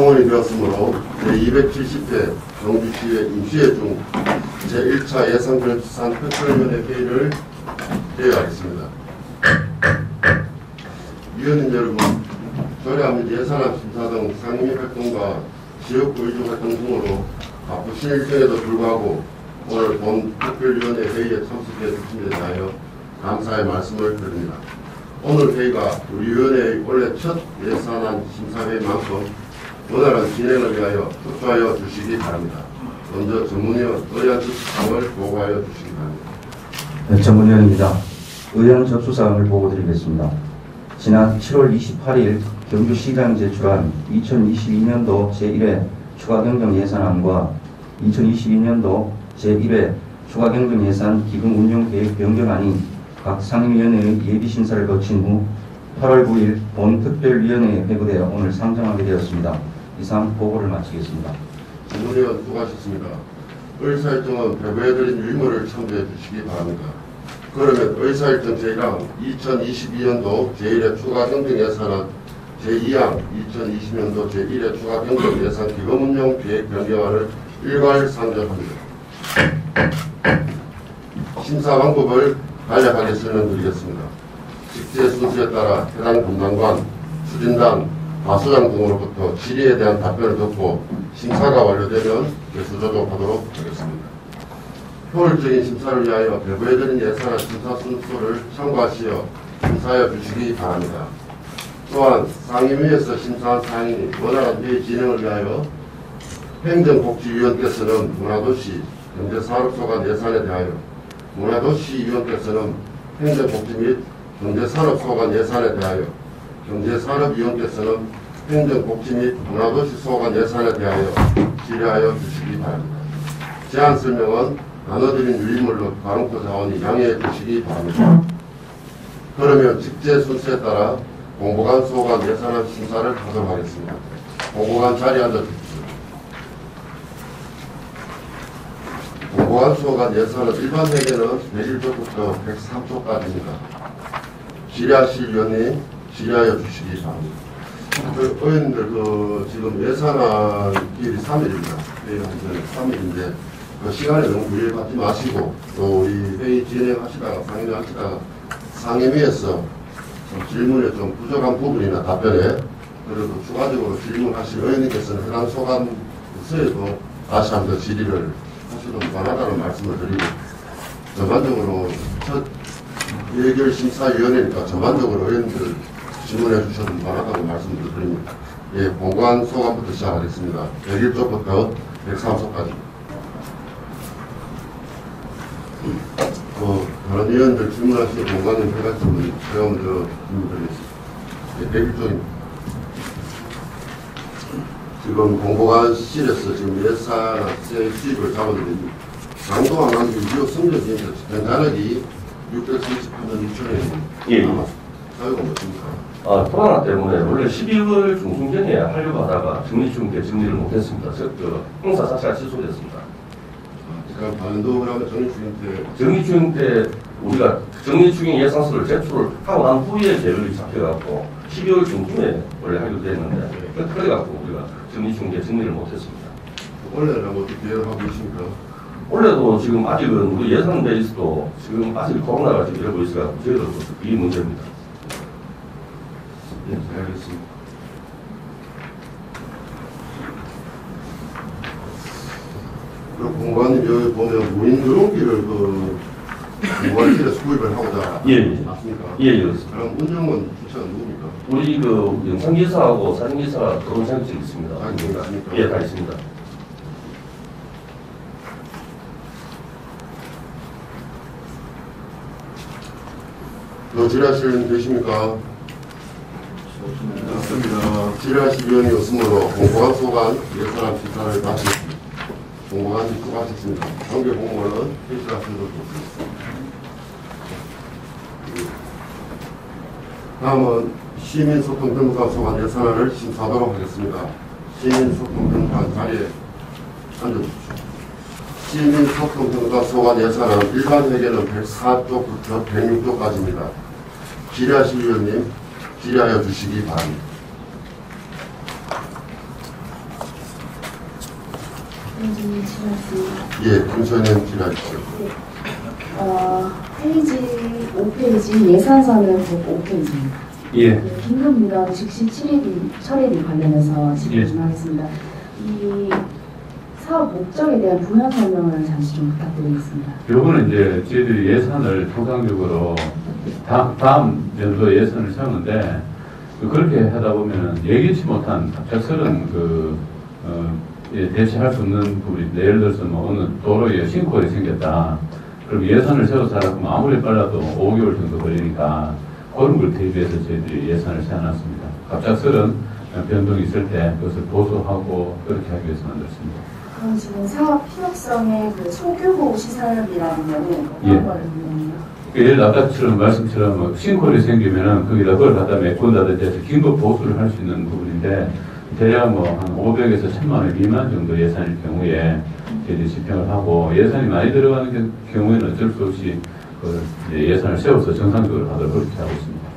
공원이 되었으므로 제270회 경주시의 임시회 중 제1차 예산결산 평가위원회 회의를 개회하겠습니다. 위원님 여러분, 조례합니다 예산안 심사 등 상임위 활동과 지역구 위주 활동 등으로 바쁘신 일정에도 불구하고 오늘 본 특별위원회 회의에 참석해 주신 데 대하여 감사의 말씀을 드립니다. 오늘 회의가 우리 위원회의 원래 첫 예산안 심사회만큼 원활한 진행을 위하여 협조하여 주시기 바랍니다. 먼저 전문위원 의안 접수사항을 보고하여 주시기 바랍니다. 네, 전문위원입니다. 의안 접수사항을 보고드리겠습니다. 지난 7월 28일 경주시장이 제출한 2022년도 제1회 추가경정 예산안과 2022년도 제1회 추가경정 예산 기금 운용 계획 변경안이 각 상임위원회의 예비심사를 거친 후 8월 9일 본 특별위원회에 회부되어 오늘 상정하게 되었습니다. 이상 보고를 마치겠습니다. 전문위원 수고하셨습니다. 의사일정은 배부해드린 유무를 참조해 주시기 바랍니다. 그러면 의사일정 제1항 2022년도 제1회 추가경정 예산안 제2항 2020년도 제1회 추가경정 예산 기금운용 계획 변경안을 일괄 상정합니다. 심사 방법을 간략하게 설명드리겠습니다. 직제 순서에 따라 해당 담당관, 추진단, 과수장 등으로부터 질의에 대한 답변을 듣고 심사가 완료되면 개수 조정하도록 하겠습니다. 효율적인 심사를 위하여 배부해드린 예산안 심사 순서를 참고하시어 심사하여 주시기 바랍니다. 또한 상임위에서 심사한 사항이 원활한 회의 진행을 위하여 행정복지위원께서는 문화도시 경제산업소관 예산에 대하여 문화도시위원께서는 행정복지 및 경제산업소관 예산에 대하여 경제산업위원께서는 행정복지 및 문화도시 소관 예산에 대하여 질의하여 주시기 바랍니다. 제안 설명은 나눠드린 유리물로 가론코 자원이 양해해 주시기 바랍니다. 그러면 직제 순서에 따라 공보관 소관 예산안 심사를 하도록 하겠습니다. 공보관 자리에 앉아주십시오. 공보관 소관 예산은 일반 회계는 101조부터 103조까지입니다. 질의하실 위원님 질의하여 주시기 바랍니다. 의원님들 지금 예산안 기일이 3일입니다. 회의하기 전에 3일인데 그 시간에 너무 무리를 받지 마시고 또 우리 회의 진행하시다가 상임위하시다가 상임위에서 좀 질문에 좀 부족한 부분이나 답변에 그리고 추가적으로 질문하실 의원님께서는 해당 소관서에도 다시 한 번 질의를 하셔도 무관하다는 말씀을 드리고 전반적으로 첫 예결심사위원회니까 전반적으로 의원님들 질문해 주셔도 무관하다고 말씀을 드립니다. 예, 공관 소관부터 시작하겠습니다. 101조부터 103조까지. 다른 의원들 질문하시는 공관님 해가지고 제가 먼저 질문드리겠습니다. 예, 101조입니다. 지금 공보관실에서 지금 예산세 수입을 잡아드립니다. 강동안 남기 유효 성적입니다. 현자력이 638만 6천원이 남았습니다. 사유가 뭐십니까? 코로나 때문에 원래 12월 중순경에 하려고 하다가 정리중 때 정리를 못했습니다. 그 행사 자체가 취소됐습니다. 제가 반도 그러면 정리중 때 우리가 정리중인 예산서를 제출을 하고 난 후에 계획이 잡혀갖고 12월 중순에 원래 하기로 됐는데 그래갖고 우리가 정리중 때 정리를 못했습니다. 원래는 어떻게 계획하고 계십니까? 원래도 지금 아직은 우리 예산 베이스도 지금 아직 코로나가 지금 이러고 있어서 저희들도 이게 문제입니다. 네, 알겠습니다. 공관님 여기 보면 무인 드론기를 공관실에서 구입을 하고자 맞습니까? 예, 그렇습니다. 그럼 운영은 주체가 누굽니까? 우리 영상기사하고 사진기사 드론 자격증이 있습니다. 있습니까? 예, 다 있습니다. 더 질의하실 분 계십니까? 맞습니다. 질의하실 위원이 없으므로 공보관 소관 예산안 심사를 마치겠습니다. 공보관님 수고하셨습니다. 관계 공무원은 회의실하시는 것도 없습니다. 다음은 시민소통평가 소관 예산안을 심사하도록 하겠습니다. 시민소통평가 자리에 앉아주십시오. 시민소통평가 소관 예산안 일반 회계는 104조부터 106조까지입니다. 질의하실 위원님 질의하여 주시기 바랍니다. 김소연님 질문했습니다. 예, 김소연 질의하십시오. 페이지 5페이지 예산서는 5페이지입니다. 예. 긴급 민원 즉시 처리비 관련해서 질문 예. 좀 하겠습니다. 이 사업 목적에 대한 부연 설명을 잠시 좀 부탁드리겠습니다. 요거는 이제 저희들이 예산을 통상적으로 다음 연도 예산을 세우는데 그렇게 하다 보면 예기치 못한 갑작스런 대처할 수 없는 부분인데 예를 들어서 뭐 어느 도로에 싱크홀이 생겼다. 그럼 예산을 세워서 하라고 하면 아무리 빨라도 5개월 정도 걸리니까 그런 걸 대비해서 저희들이 예산을 세워놨습니다. 갑작스런 변동이 있을 때 그것을 보수하고 그렇게 하기 위해서 만들었습니다. 그럼 지금 사업 필요성의 그 소규모 시설이라는 거는 예. 어떤 걸 의미하나요? 예를 아까처럼 말씀처럼 뭐 싱크홀이 생기면은 거기다 그걸 갖다 메꾼다든지 해서 긴급 보수를 할 수 있는 부분인데 대략 뭐 한 500에서 1000만 원 미만 정도 예산일 경우에 저희들이 집행을 하고 예산이 많이 들어가는 경우에는 어쩔 수 없이 그 예산을 세워서 정상적으로 하도록 그렇게 하고 있습니다.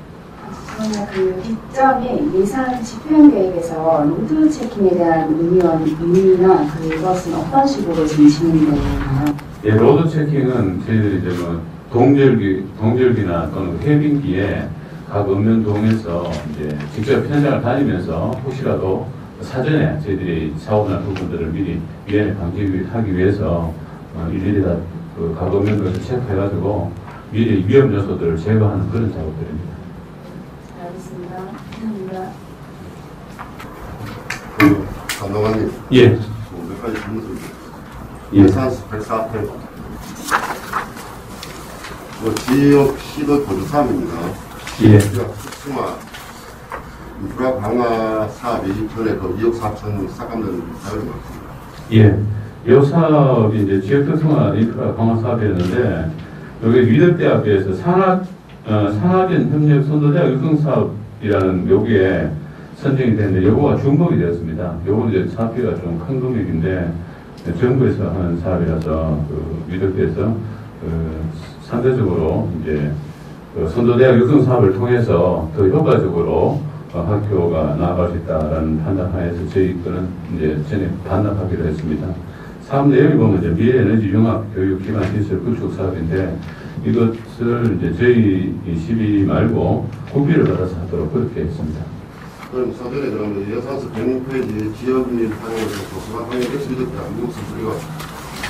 그러면 그 뒷점에 예산 집행 계획에서 로드 체킹에 대한 의미나 그것은 어떤 식으로 지금 진행되나요? 예, 로드 체킹은 저희들이 이제 뭐 동절기나 또는 해빙기에 각 읍면동에서 이제 직접 현장을 다니면서 혹시라도 사전에 저희들이 사고 날 부분들을 미리 미연에 방지하기 위해서 일일이 다 각 읍면동에서 체크해가지고 미리 위험 요소들을 제거하는 그런 작업들입니다. 알겠습니다. 감사합니다. 감독관님. 예. 몇 가지 질문 드립니다. 예. 예산 104편. 지역 시도 보조 사업입니다. 예. 특수마 인프라 강화 사업이 전에 그 2억 4천 삭감된 사업이 많습니다. 예. 이 사업이 이제 지역 특성화 인프라 강화 사업이었는데, 여기 위덕대학교에서 산학연 협력 선도대학 육성 사업이라는 여기에 선정이 됐는데, 요거가 중복이 되었습니다. 요거는 이제 사업비가 좀 큰 금액인데, 정부에서 하는 사업이라서, 위덕대에서, 상대적으로 이제, 선도대학 육성 사업을 통해서 더 효과적으로 학교가 나아갈 수 있다라는 판단하에서 저희 거는 이제 전에 반납하기로 했습니다. 사업 내용이 보면 이제 미래에너지 융합 교육 기반 시설 구축 사업인데 이것을 이제 저희 시비 말고 국비를 받아서 하도록 그렇게 했습니다. 그럼 사전에 그러면 예산서 106페이지 지역 및 활용에서 도서관 활용 엑스비드다 미국 수수료가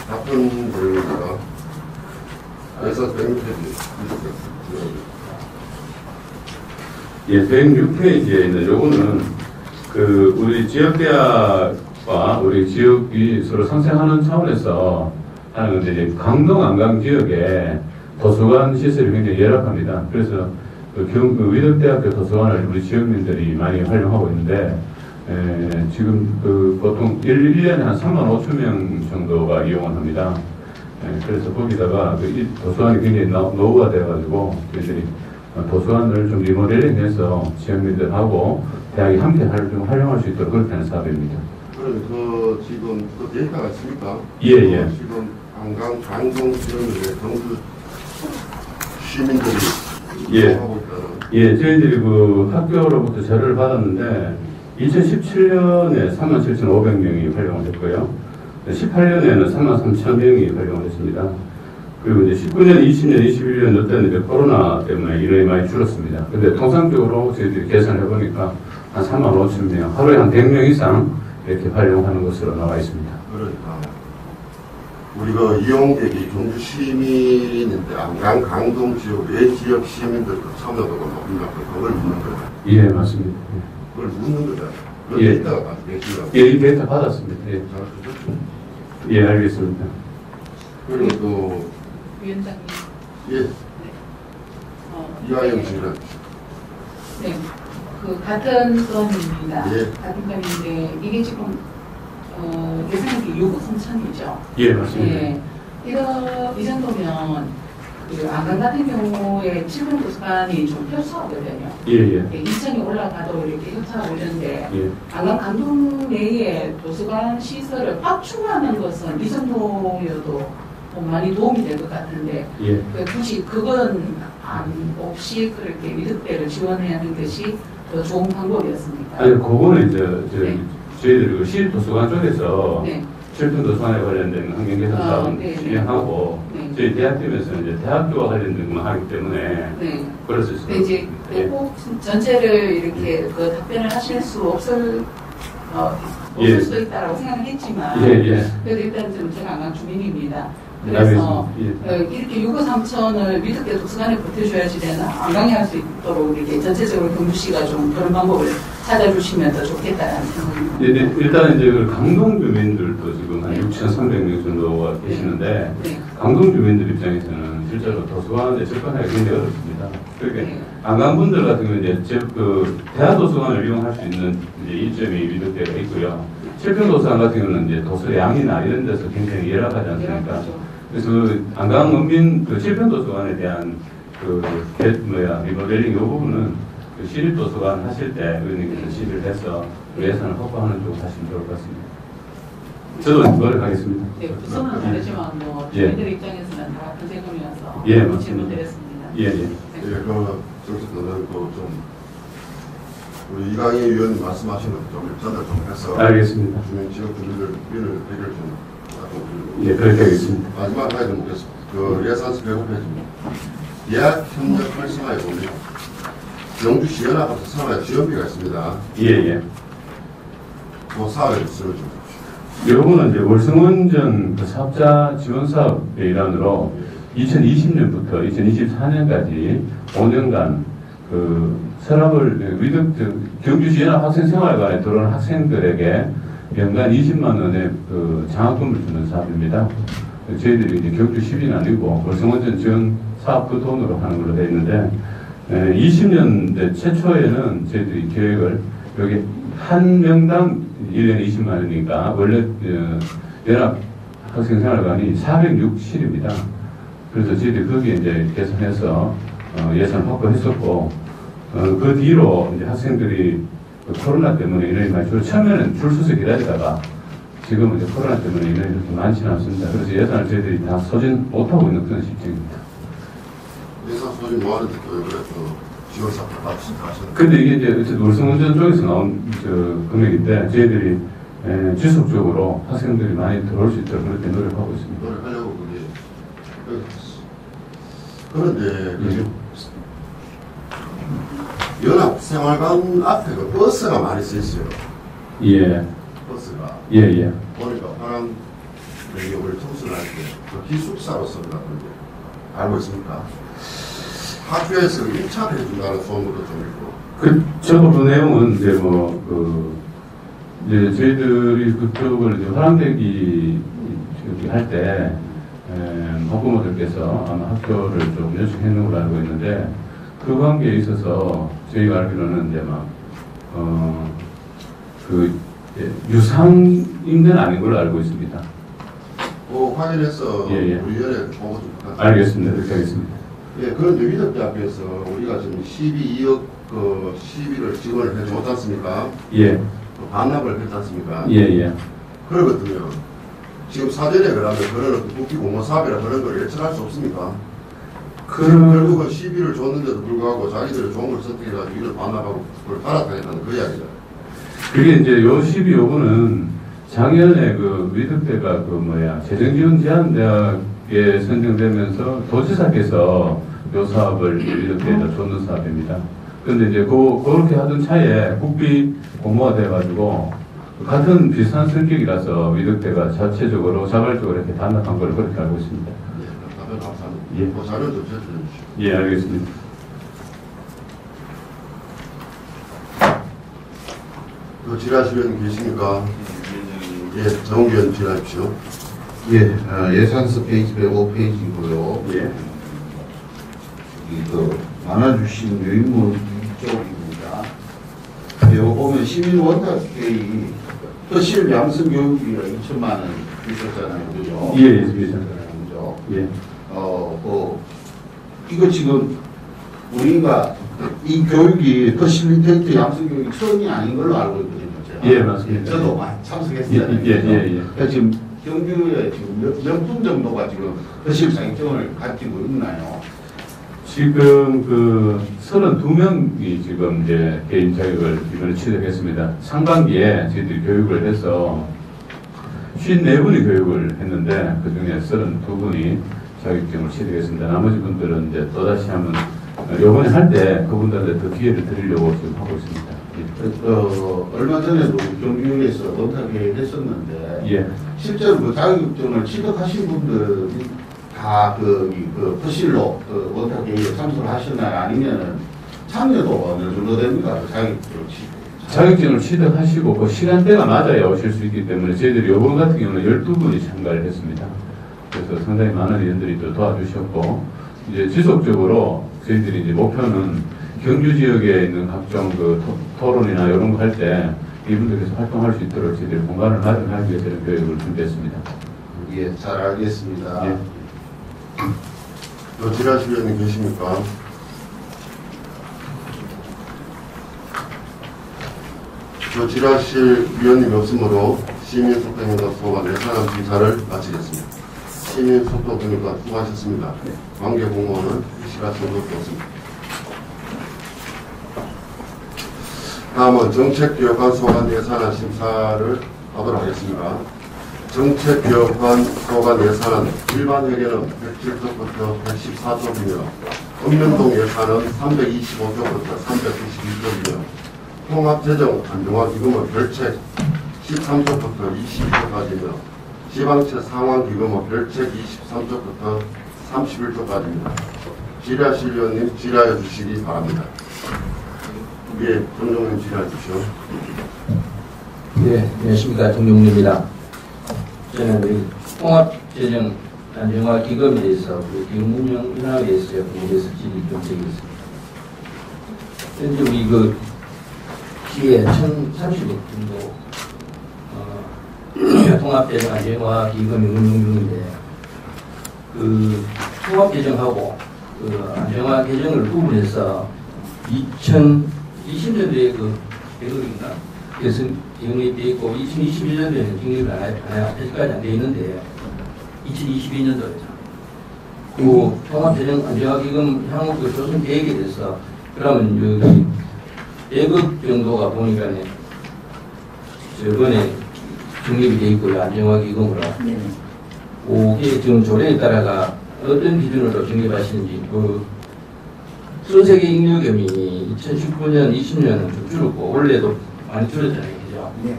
같은 내용입니다. 예산서 106페이지. 예, 106페이지에 있는 요거는 우리 지역대학과 우리 지역이 서로 상생하는 차원에서 하는 건데, 이제 강동 안강 지역에 도서관 시설이 굉장히 열악합니다. 그래서 위덕대학교 도서관을 우리 지역민들이 많이 활용하고 있는데, 지금 보통 1년에 한 3만 5천 명 정도가 이용을 합니다. 그래서 거기다가 이 도서관이 굉장히 노후가 돼가지고 저희들이 도서관을 좀 리모델링해서 지역민들하고 대학이 함께 활용할 수 있도록 그렇게 하는 사업입니다. 그럼 지금 데이터가 있습니까? 예. 지금 강동 지역에 경주 시민들이 예. 하고 있다는. 예, 저희들이 학교로부터 자료를 받았는데 2017년에 37,500명이 활용을 했고요. 18년에는 33,000명이 활용을 했습니다. 그리고 이제 19년, 20년, 21년 때는 이제 코로나 때문에 인원이 많이 줄었습니다. 근데 통상적으로 저희들이 계산해 보니까 한 3만 5천 명, 하루에 한 100명 이상 이렇게 활용하는 것으로 나와 있습니다. 그러니까 우리가 이용객이 경주 시민인데 강동 지역 외 지역 시민들 참여도가 높나 그걸 묻는 거예요. 예, 맞습니다. 그걸 묻는 거다. 그 예. 데이터가 다 계시라고. 예, 이 데이터 받았습니다. 예, 잘 주셨죠. 예, 알겠습니다. 그리고 또 위원장님. 예. 이하영 씨는 네. 같은 건입니다. 예. 같은 건인데, 이게 지금, 예산이 6억 3천이죠. 예, 맞습니다. 예. 이 정도면, 안강 같은 경우에 지금 도서관이 좀 협소하거든요. 예. 2층이 올라가도 이렇게 협소하고 있는데, 예. 안강 강동 내에 도서관 시설을 확충하는 것은 이 정도여도 많이 도움이 될 것 같은데, 예. 굳이 그건 없이 그렇게 위덕대를 지원해야 하는 것이 더 좋은 방법이었습니까? 아니, 그거는 이제 네. 저희들이 시 도서관 쪽에서 네. 철도 도서관에 관련된 환경 개선 사업은 네. 진행하고 네. 저희 대학교에서 이제 대학교와 관련된 것만 하기 때문에 네. 그럴 수 근데 이제 예. 꼭 전체를 이렇게 그 답변을 하실 수 없을 예. 수도 있다라고 생각했지만 예. 그래도 일단 좀 제가 안강 주민입니다. 그래서 알겠습니다. 예. 이렇게 유고 삼천을 믿을게 도서관에 보태줘야지 되나 안강히 할 수 있도록 이렇게 전체적으로 경주시가 좀 그런 방법을 찾아주시면 더 좋겠다는 생각입니다. 예, 네, 일단 이제 그 강동 주민들도 지금 한 6,300명 정도가 계시는데 네. 강동 주민들 입장에서는 실제로 도서관에 접근하기 굉장히 어렵습니다. 그러니까 네. 안강분들 같은 경우는 이제 대하도서관을 이용할 수 있는 이제 이점이 위독대가 있고요. 칠평도서관 같은 경우는 이제 도서량이나 이런 데서 굉장히 열악하지 않습니까? 그래서 안강은민 칠평도서관에 대한 리모델링 이 부분은 시립도서관 하실 때 의원님께서 시비를 해서 예산을 확보하는 쪽으로 하시면 좋을 것 같습니다. 저도 노력하겠습니다. 네, 부서는 다르지만 뭐 예. 주민들 입장에서는 다 큰 세금이어서 예, 맞습니다. 질문드렸습니다. 예. 예, 그러면 정식으로는 좀 우리 이강희 의원 말씀하신 것좀 전달 좀 해서 알겠습니다. 주민 지역 주민들 의견을 좀 드리고 예, 그렇게 하겠습니다. 마지막 하나 좀 묻겠습니다. 그 예산서 105페이지입니다. 예약 협력 활성화에 보면 영주시 연합학교 산하에 지원비가 있습니다. 예. 그 사업에 쓰는 좀 요거는 이제 월성원전 그 사업자 지원 사업의 일환으로 2020년부터 2024년까지 5년간 그 서랍을 경주시 연합학생생활관에 들어온 학생들에게 연간 20만 원의 그 장학금을 주는 사업입니다. 저희들이 이제 경주 10인 아니고 월성원전 지원 사업 그 돈으로 하는 걸로 되어 있는데 20년대 최초에는 저희들이 계획을 여기 한 명당 1년에 20만 원이니까 원래 연합학생생활관이 406실입니다. 그래서 저희들이 거기에 이제 계산해서 예산 확보했었고 그 뒤로 이제 학생들이 코로나 때문에 인원이 많이 줄어 처음에는 줄 서서 기다리다가 지금은 이제 코로나 때문에 인원이 그렇게 많지는 않습니다. 그래서 예산을 저희들이 다 소진 못하고 있는 그런 실정입니다. 예산 소진 뭐하는데 또 그래 또 지원 사업 같이 하시는 근데 이게 이제 월성운전 쪽에서 나온 금액인데 저희들이 지속적으로 학생들이 많이 들어올 수 있도록 그렇게 노력하고 있습니다. 노력하려고 그런데 연합생활관 앞에 그 버스가 많이 서 있어요. 예. 버스가 예. 보니까 파란 여기 우리 통수를 할때 기숙사로 쓴다던데 알고 있습니까? 학교에서 1차를 해준다는 소문도 좀 있고. 저도 그 내용은 이제 이제 저희들이 그쪽을 이제 화랑대기 할 때 학부모들께서 아마 학교를 좀 요청했는 걸로 알고 있는데 그 관계에 있어서 저희가 알기로는 이제 유상임대는 아닌 걸로 알고 있습니다. 확인해서 예. 우리 위원회 보고 좀 부탁드립니다. 알겠습니다. 그렇게 하겠습니다. 예, 그런데 위덕대학교에서 우리가 지금 12억 그 시비를 지원을 해주지 않습니까? 예. 그 반납을 했지 않습니까? 예. 그러거든요. 지금 사전에 그러면 그런 국기공무 사업이라 그런 걸 예측할 수 없습니까? 결국은 시비를 줬는데도 불구하고 자기들이 좋은 걸 선택해가지고 이를 반납하고 그걸 갈아타겠다는 그 이야기죠. 그게 이제 요 12요구는 작년에 그 위덕대가 재정지원 제한대학에 선정되면서 도지사께서 요 사업을 위덕대에다 줬는 사업입니다. 근데 이제 그렇게 하던 차에 국비 공모가 돼가지고 같은 비슷한 성격이라서 위덕대가 자체적으로 자발적으로 이렇게 반납한 걸 그렇게 알고 있습니다. 예, 답변 감사합니다. 예. 그 자료 좀 제출해 주시죠. 예, 알겠습니다. 그 질의하시는 계십니까? 예, 정의원 질의하십시오. 예, 예산서 페이지 105페이지고요. 예. 나눠주신 유인물 이쪽입니다. 여기 보면 시민원탁회의 허실 양성교육비가 2천만 원 있었잖아요. 그죠? 예, 있습니다. 그죠? 예. 이거 지금 우리가 이 교육이 허실리테이트 양성교육이 처음이 아닌 걸로 알고 있거든요. 제가. 예, 맞습니다. 저도 많이 참석했잖아요. 예. 그러니까 지금 경주에 지금 몇 분 정도가 지금 허실 자격증을 가지고 있나요? 지금 32명이 지금 이제 개인 자격을 이번에 취득했습니다. 상반기에 저희들이 교육을 해서 54분이 교육을 했는데 그 중에 32분이 자격증을 취득했습니다. 나머지 분들은 이제 또다시 한번 요번에 할 때 그분들한테 더 기회를 드리려고 지금 하고 있습니다. 얼마 전에도 경기에서 원탁회의를 했었는데 예. 실제로 그 자격증을 취득하신 분들이 다 퍼실로 원탁회의에 참석을 하셨나요? 아니면은 참여도 어느 정도 됩니까? 그 자격증을 취득하시고 그 시간대가 맞아야 오실 수 있기 때문에 저희들이 이번 같은 경우는 12분이 참가를 했습니다. 그래서 상당히 많은 의원들이 또 도와주셨고 이제 지속적으로 저희들이 이제 목표는 경주 지역에 있는 각종 그 토론이나 이런 거 할 때 이분들께서 활동할 수 있도록 저희들이 공간을 마련하기 위해서 이런 교육을 준비했습니다. 예, 잘 알겠습니다. 예. 또 지라실 위원님 계십니까? 또 지라실 위원님이 없으므로 시민소통행동 소관 예산안 심사를 마치겠습니다. 시민소통행동 수고하셨습니다. 관계 공무원은 시라실 것도 없습니다. 다음은 정책기획안 소관 예산안 심사를 하도록 하겠습니다. 정책기획안 소관 예산안 일반 회계는 107조부터 114조이며 읍면동 예산은 325조부터 391조이며 통합재정 안정화기금은 별책 13조부터 22조까지며 지방채 상환기금은 별책 23조부터 31조까지입니다. 질의하실 위원님 질의하여 주시기 바랍니다. 예, 정종님 질의해 주시오. 예, 안녕하십니까. 정종립입니다. 저는 우리 통합재정 안정화 기금에 대해서 그 기금 운영 인하에 대해서 공부해서 질의 검색이 있습니다. 현재 우리 그 시에 1,030억 정도 통합재정 안정화 기금이 운영 중인데 그 통합재정하고 그 안정화 계정을 구분해서 2020년도에 그 100억인가 그래서 영입되어 있고 2021년도에는 영입이 아직까지 안 되어 있는데 2022년도에죠. 그리고 통합재정 안정화기금 향후 그 조성 계획에 대해서 그러면 여기 100억 정도가 보니까 저번에 적립이 되어 있고요. 안정화기금으로. 그게 지금 조례에 따라가 어떤 기준으로 적립하시는지 그 수세계 잉여금이 2019년, 20년은 좀 줄었고 원래도 많이 줄었잖아요. 그죠? 네.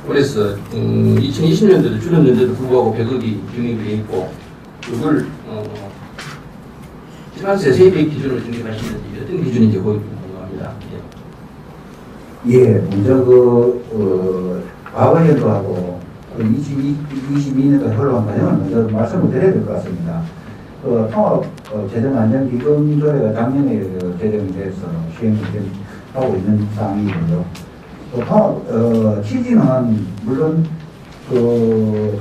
그래서 2020년도도 줄었는데도 불구하고 100억이 적립이 되어 있고 그걸 지방세 세입액 기준으로 적립하시는지 어떤 기준인지 그거 궁금합니다. 예, 먼저 과거 연도하고 22년도 흘러간 과정을 먼저 말씀을 드려야 될 것 같습니다. 통합 재정 안정 기금 조례가 작년에 제정이 돼서 시행이 하고 있는 상황이고요. 통합 취지는 물론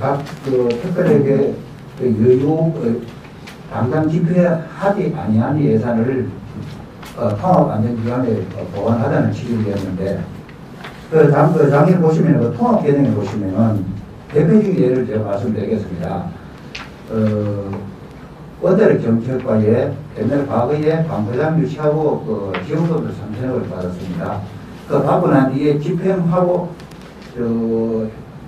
각 특별하게 여유 당장 집행하지 아니한 예산을 통합 안정기관에 보관하자는 취지였는데 작년에 보시면 그 통합 개정에 보시면은 대표적인 예를 제가 말씀드리겠습니다. 원자력 정책과에 옛날 과거에 방부장 유치하고 지원금을 3천억을 받았습니다. 받고 난 뒤에 집행하고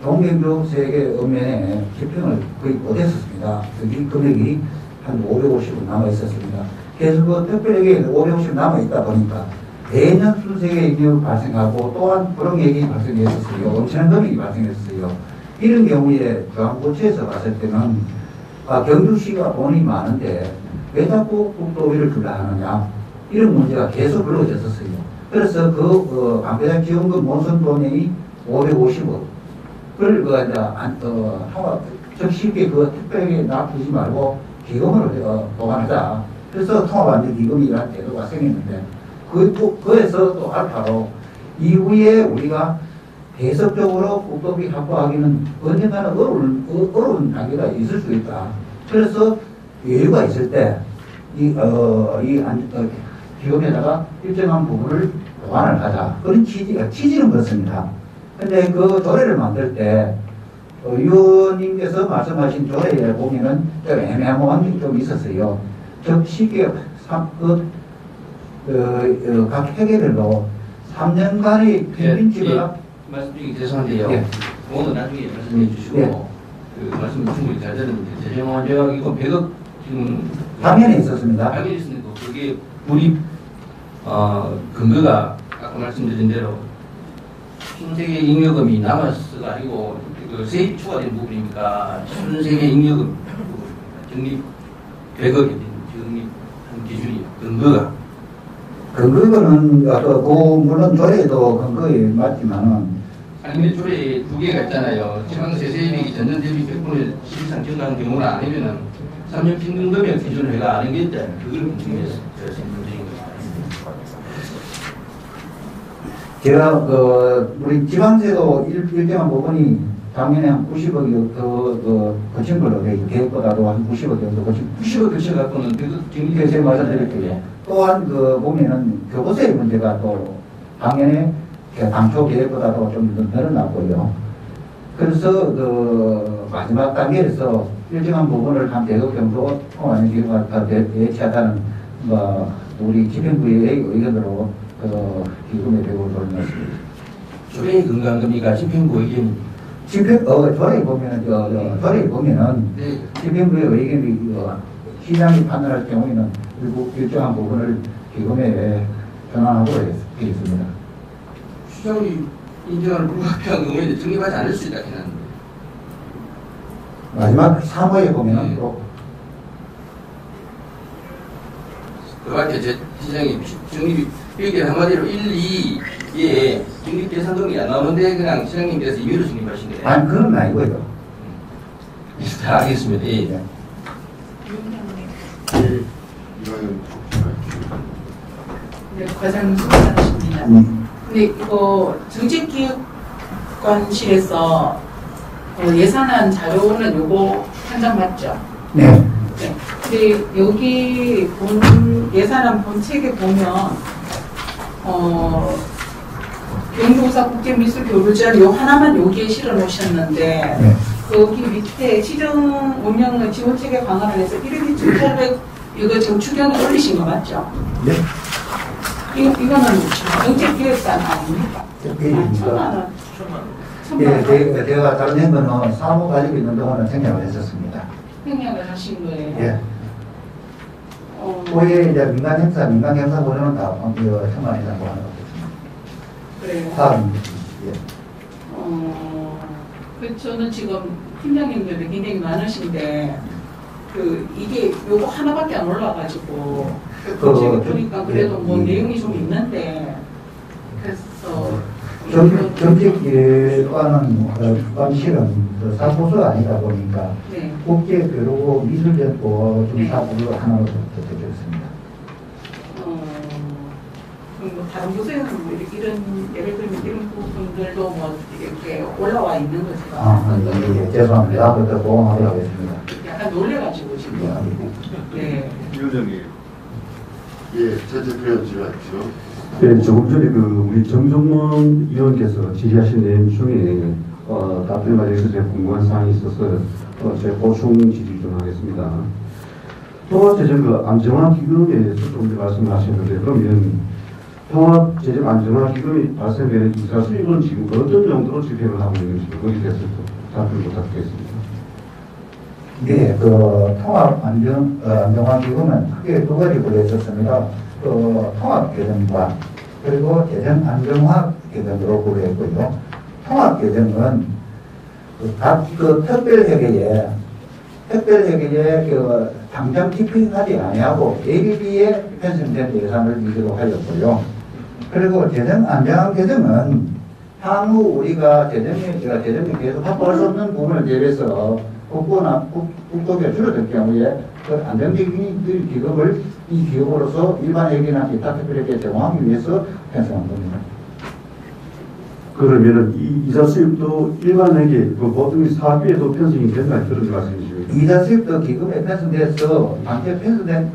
동경주 세계 읍면에 집행을 거의 못했었습니다. 그 금액이 한 550원 남아 있었습니다. 그래서 그 특별하게 550원 남아 있다 보니까 대년 수세계 인력이 발생하고 또한 불황액이 발생했었어요. 엄청난 금액이 발생했어요. 이런 경우에 중앙고치에서 봤을 때는 경주시가 돈이 많은데 왜 자꾸 국도비를 주려 하느냐 이런 문제가 계속 불거졌었어요. 그래서 방배장 지원금 모선 돈이 550억 그걸 좀 쉽게 특별하게 놔두지 말고 기금으로 보관하자. 그래서 통합안정기금이라는 제도가 생겼는데 그에서 또 알파로 이후에 우리가 계속적으로 국도비 확보하기는 언젠가는 어려운 단계가 있을 수 있다. 그래서 여유가 있을 때 기금에다가 일정한 부분을 보완을 하자. 그런 취지는 그렇습니다. 근데 그 조례를 만들 때 의원님께서 말씀하신 조례에 보면은 좀 애매한 게 좀 있었어요. 좀 쉽게 각 회계별로 3년간의 평균치가 말씀 중에 죄송한데요. 예. 그거는 나중에 말씀해 주시고 네. 그 말씀 충분히 잘 들었는데 재정안정화 기금 100억 지금 당연히 있었습니다. 당연히 있습니다. 그게 우리 근거가 아까 말씀드린 대로 순세계 잉여금이 남았어가지고 그 세입 추가된 부분이니까 순세계 잉여금 적립 100억이 적립한 기준이 근거가 근거는 물론 조례도 근거에 맞지만은 아니 근데 조례에 두 개가 있잖아요. 지방세 세입액이 전년 대비 100% 실상 증가한 경우는 아니면은 3년 평균 금액 기준을 해가 아는 게 있다. 그걸 중에서 말씀드린 것입니다. 제가 우리 지방세도 일정한 부분이 작년에 한 90억이 더 거친 걸로 돼 있고 계획보다도 한 90억 정도 거친 90억 교체갖고는 경리세 말씀드릴게요. 또한 보면은 교부세 문제가 또 작년에 당초 계획보다도 좀 더 늘어났고요. 그래서 마지막 단계에서 일정한 부분을 한 100억 정도 통화기금과 대체하다는 우리 집행부의 의견으로 기금의 100억을 돌렸습니다. 조례에 근거한 겁니까? 집행부 의견입니다. 조례에 보면은 네. 집행부의 의견이 시장이 판단할 경우에는 일정한 부분을 기금에 전환하도록 되겠습니다. 시장이 인정하는 불가피한 경우에는 적립하지 않을 수 있다 해놨는데 마지막 3호에 보면은 네. 또 그밖에 제 시장이 적립이 여기 한마디로 1, 2에 적립 대상금이 안 나오는데 그냥 시장님께서 임의로 적립하신 거예요. 아니 그건 아니고요. 다 알겠습니다. 예. 네. 이거는 네, 과장님 수고하셨습니다. 근데 이거 정책기획관실에서 예산안 자료는 요거 한 장 맞죠? 네. 네. 근데 여기 예산안 본책에 보면 경조사 국제미술교류제는 요 하나만 여기에 실어 놓으셨는데 네. 거기 밑에 시정 운영의 지원체계 강화를 해서 1억 2,800 이거 지금 추경을 올리신 거 맞죠? 네. 이거는 정책기획단 아닙니까? 정책기획입니다. 1,000만 원. 예, 제가 다른 거는 사무 가지고 있는 동안은 생략을 했었습니다. 생략을 하신 거예요? 예. 후에 이제 민간 행사 보내는 다 1,000만 이상 보하는 것 같습니다. 그래요? 다음, 예. 그 저는 지금 팀장님들이 굉장히 많으신데 이게 요거 하나밖에 안 올라가지고 보니까 그래도 뭐 예. 내용이 좀 있는데 그래서 정책기획관은 관실은 사무소가 아니다 보니까 네. 국제교류고 미술연구 좀 네. 사무소로 하나로 부탁드렸습니다. 그럼 뭐 다른 부서에는 뭐 이런 예를 들면 이런 부분들도 뭐 이렇게 올라와 있는 거죠. 예, 죄송합니다. 다음부터 보강하도록 하겠습니다. 약간 놀래가지고 지금. 네. 위원장님. 예, 전체 표현 질의하십시오. 네, 조금 전에 우리 정종원 의원께서 질의하신 내용 중에 답변 과정에서 제가 궁금한 사항이 있어서 제가 보충 질의 좀 하겠습니다. 통합재정 안정화 기금에 대해서 좀 말씀하셨는데 그러면 통합재정 안정화 기금이 발생되는 이사 수익은 지금 어떤 정도로 집행을 하고 있는지 거기에 대해서 답변 부탁드리겠습니다. 네, 통합 안정화 기금은 크게 두 가지 분류했었습니다. 통합 개정과 그리고 재정 안정화 개정으로 분류했고요. 통합 개정은 각 특별회계에 당장 집행하지 아니하고 ABB에 편성된 예산을 위주로 하였고요. 그리고 재정 안정화 개정은 향후 우리가 재정이 계속 확보할 수 없는 부분을 대비해서 국고가 줄어들 경우에 그 안정적인 기금을 이 기업으로서 일반 회계나 기타 특별회계에 제공하기 위해서 편성한 겁니다. 그러면은 이 이사 수입도 일반 회계 보통 사비에도 편성이 된다 그런 말씀이십니까? 이사 수입도 기금에 편성돼서 당시에 편성된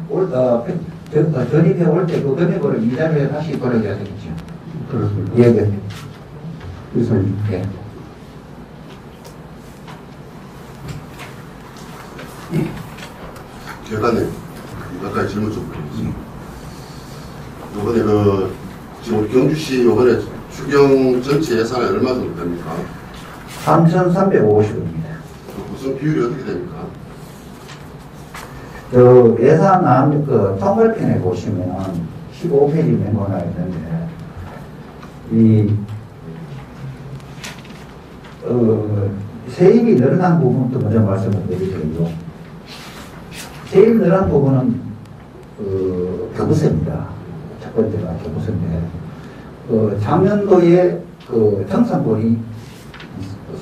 전입해 올 때 그 금액으로 이자를 다시 돌려줘야 되겠죠. 그렇습니다. 예, 네. 이사님. 예. 재단님, 몇 가지 질문 좀 드리겠습니다. 이번에 지금 우리 경주시 이번에 추경 전체 예산이 얼마 정도 됩니까? 3,350원입니다. 무슨 비율이 어떻게 됩니까? 저 예산안 그 통발편에 보시면 15페이지 멤버가 있는데 세입이 늘어난 부분부터 먼저 말씀을 드리고요. 세입 늘어난 부분은 교부세입니다. 첫 번째가 교부세인데 작년도에 정산분이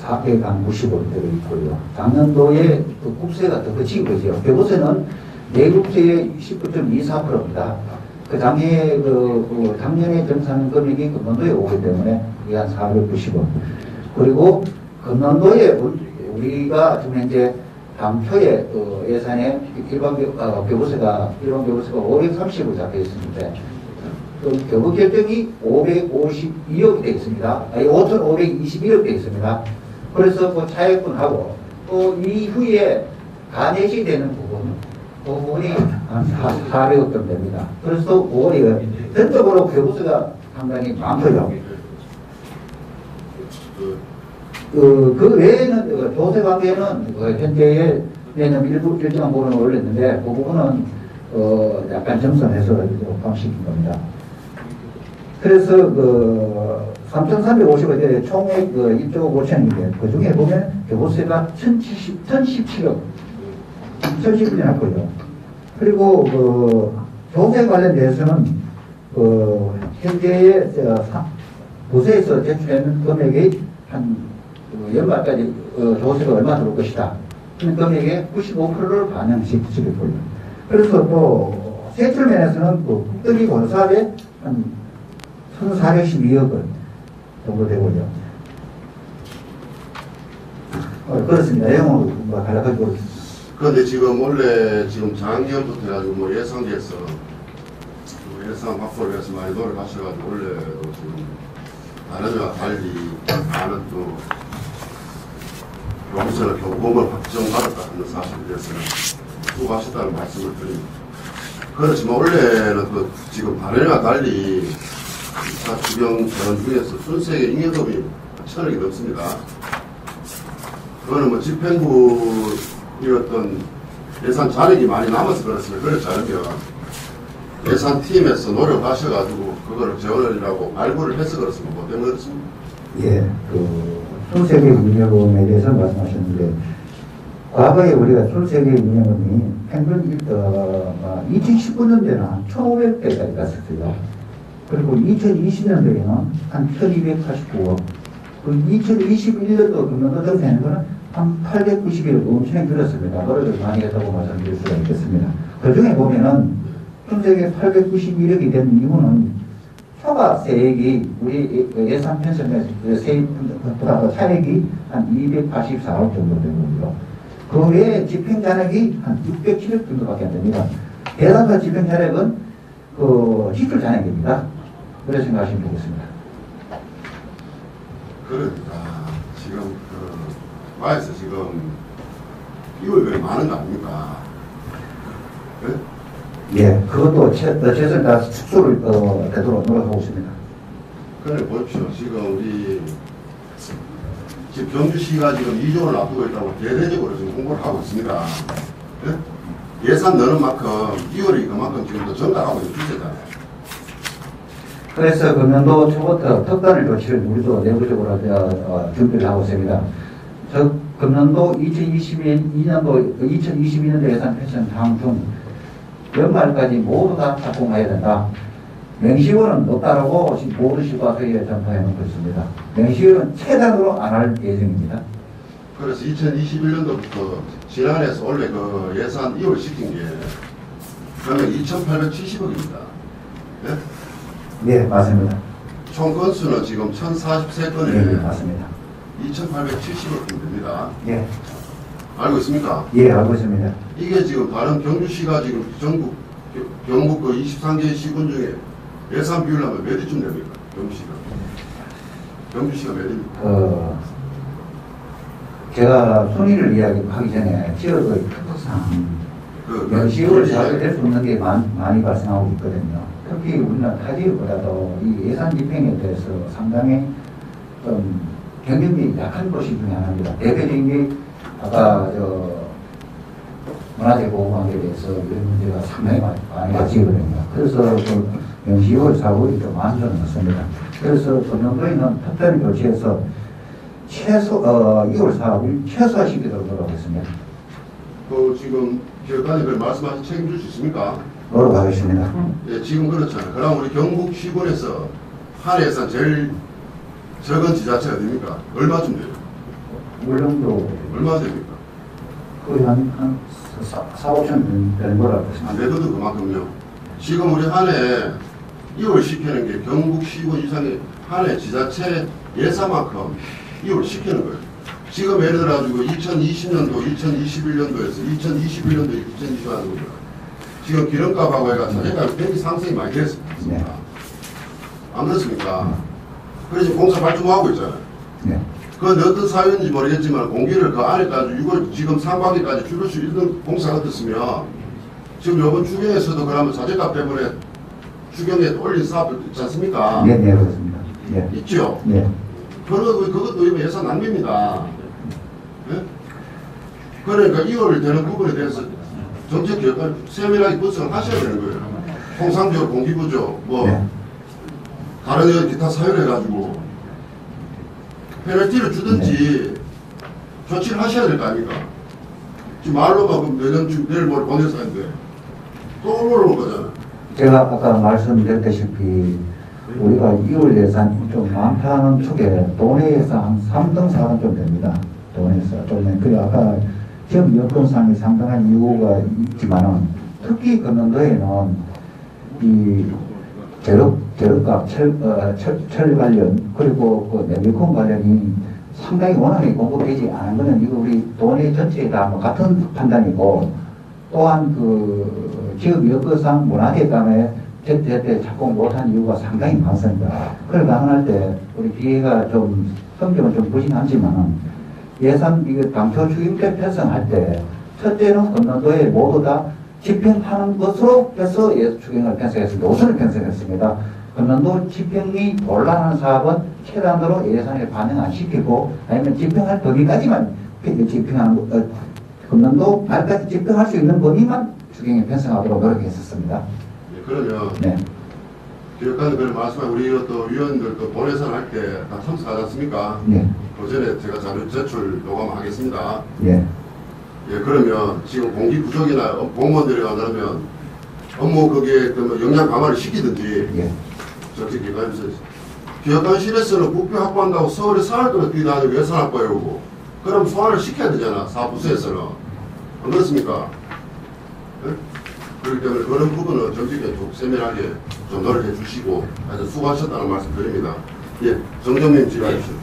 490원 되어 있고요. 작년도에 국세가 더 거친 거죠. 교부세는 내국세의 19.24%입니다. 작년에 정산 금액이 금년도에 오기 때문에 이게 한 490원. 그리고 금년도에 우리가 지금 현재 당초에 예산에 일반 교부세가 530을 잡혀 있습니다. 교부 결정이 552억이 되어 있습니다. 아니 5,521억 되어 있습니다. 그래서 그 차액분하고 또 이후에 간액이 되는 부분이 한 400억 정도 됩니다. 그래서 5월에 전적으로 교부세가 상당히 많고요. 그 외에는 조세 관계는 현재의 내년 일정한 부분을 올렸는데 그 부분은 약간 정선해서 포함시킨 겁니다. 그래서 3,350원에 총액 1조 5천인데 그 중에 보면 교부세가 1,017억 1,017억 났고요. 그리고 조세 관련돼서는 현재의 부세에서 제출하는 금액이 한 연말까지 조세가 얼마 들어올 것이다. 그 금액의 95%를 반영시키고요. 그래서 또 세출면에서는 국득이 본사에 한 1,412억 원 정도 되고요. 그렇습니다. 내용을 가려가지고. 그런데 지금 원래 지금 작년부터 해가지고 예상돼서 예산 확보를 해서 많이 노력하셔가지고 원래도 지금 다른 데와 달리 많은 또 교부세나 교부금을 확정받았다는 사실에 대해서는 수고하셨다는 말씀을 드립니다. 그렇지만 원래는 그 지금 다른 데와 달리 2차 추경 재원 중에서 순세계 잉여금이 1,000억이 넘습니다. 그거는 뭐 집행부의 예산 잔액이 많이 남아서 그렇습니다. 그렇지 않으면 예산팀에서 노력하셔가지고 그거를 재원이라고 발굴을 해서 그렇습니다. 뭐 때문에 그렇습니까? 예, 순세계 잉여금에 대해서 말씀하셨는데 과거에 우리가 순세계 잉여금이 평균 2019년도에는 1,500대까지 갔었어요. 그리고 2020년도에는 한 1,289억, 그리고 2021년도 금년도 정산한 거는 한 891억, 엄청 들었습니다. 노력을 많이 했다고 말씀드릴 수가 있겠습니다. 그 중에 보면은 순세계 891억이 된 이유는 초과 세액이 우리 예산 편성에 세입보다 차액이 한 284억 정도 되고요. 그 외에 집행잔액이 한 607억 정도밖에 안 됩니다. 대상과 집행잔액은 지출 잔액입니다. 그렇게 생각하시면 되겠습니다. 그러니까 지금 와에서 지금 비용이 많은 거 아닙니까? 네? 예, 그것도 최선을 다 축소를 되도록 노력하고 있습니다. 그래 보십시오. 지금 우리 지금 경주시가 지금 2조를 앞두고 있다고 대대적으로 지금 홍보를 하고 있습니다. 네? 예산 넣는 만큼 2월이 그만큼 지금 더 증가하고 있는 추세잖아요. 그래서 금년도 초부터 특단을 조치를 우리도 내부적으로 준비를 하고 있습니다. 금년도 2022년도 예산 편성 다음 중 연말까지 모두 다 착공해야 된다. 명시월은 없다라고 모두 시과서에 전파해 놓고 있습니다. 명시월은 최단으로 안 할 예정입니다. 그래서 2021년도부터 지난해에서 원래 그 예산 이월 시킨 게 그러면 2,870억입니다. 네? 네, 맞습니다. 총 건수는 지금 1,043건에 네, 맞습니다. 2,870억 됩니다. 예. 알고 있습니까? 예, 알고 있습니다. 이게 지금 다른 경주시가 지금 경북 그 23개 시군 중에 예산 비율하면 몇 위쯤 됩니까? 경주시가 몇 위입니까? 제가 순위를 이야기하기 전에 지역의 특성상 명시를 잘 될 수 없는 게 많이 발생하고 있거든요. 특히 우리나라 타 지역보다도 이 예산 집행에 대해서 상당히 좀 경력이 약한 것이 중에 하나입니다. 대표적인 게 아까 문화재보호관계에 대해서 이런 문제가 상당히 많이 가지거든요. 그래서 명시효율 사고를 좀 안전은 없습니다. 그래서 금년도에는 특별히 조치해서 이월 사업을 최소화시키도록 노력하겠습니다. 지금 기업관이 그걸 말씀하신 책임질 수 있습니까? 노력하겠습니다. 예, 지금 그렇잖아요. 그럼 우리 경북 시군에서 한 해에서 제일 적은 지자체가 됩니까? 얼마쯤 돼요? 물론도 얼마 됩니까? 거의 한 4, 5천 되는 거라고 안 보십니다. 돼도 그만큼요. 지금 우리 한 해 이월시키는 게 경북 시군 이상의 한 해 지자체 예산만큼 이월시키는 거예요. 지금 예를 들어가지고 2020년도, 2021년도에서 2021년도, 2022년도 지금 기름값하고 해가지고 자재값이 굉장히 상승이 많이 됐습니다. 네. 안 그렇습니까? 그래서 공사 발주하고 있잖아요. 네. 그건 어떤 사유인지 모르겠지만 공기를 그 안에까지 6월 지금 상반기까지 줄일 수 있는 공사가 됐으면 지금 이번 추경에서도 그러면 자재값 때문에 추경에 올린 사업도 있지 않습니까? 네, 네, 그렇습니다. 네. 있죠? 네. 그것도 예산 낭비입니다. 네? 그러니까 2월 되는 부분에 대해서 정책 기획을 세밀하게 분석을 하셔야 되는 거예요. 통상적으로 공기부조, 네. 다른 기타 사유를 해가지고 페널티를 주든지 조치를 하셔야 될 거 아닙니까? 지금 말로만 내년쯤 내일 모레 보내서 하는데 또 올라올 거잖아요. 제가 아까 말씀드렸다시피 우리가 2월 예산이 좀 많다는 쪽에 돈에서 한 3등 4등 좀 됩니다. 돈에서 좀. 그리고 아까 지금 여건상에 상당한 이유가 있지만은 특히 금년도에는 이 재료값, 철 관련 그리고 그 내비콘 관련이 상당히 원활하게 공급되지 않은 거는 이거 우리 돈의 전체에 다 뭐 같은 판단이고 또한 그 지역 여건상 문화재 때문에 제때 작동 못한 이유가 상당히 많습니다. 그걸 가능할 때 우리 기회가 좀 성적은 좀 부진하지만은 예산 이거 당초 추경제 편성할 때 첫째는 금년도에 모두 다 집행하는 것으로 해서 추경을 편성했습니다. 우선을 편성했습니다. 금년도 집행이 곤란한 사업은 최단으로 예산에 반영 안 시키고 아니면 집행할 범위까지만 집행하는 금년도 말까지 집행할 수 있는 범위만 추경에 편성하도록 노력했었습니다. 네, 그러면 네. 기획관들 그런 말씀하신 우리 또 위원들도 본예산 할 때 다 참석하지 않습니까? 네. 그 전에 제가 자료 제출 요감하겠습니다. 네. 예, 그러면 지금 공기 부족이나 공무원들이 가려면 업무 거기에 그 역량 강화를 시키든지 예. 정책 기관에서 기획관실에서는 국표 확보한다고 서울에 사흘 동안 뛰다니고 예산 확보해 오고 그럼 소화를 시켜야 되잖아. 사부서에서는 안 그렇습니까? 예? 그렇기 때문에 그런 부분은 정책에 좀 세밀하게 좀 노력해 주시고 아주 수고하셨다는 말씀 드립니다. 예, 정정님 질의하십시오.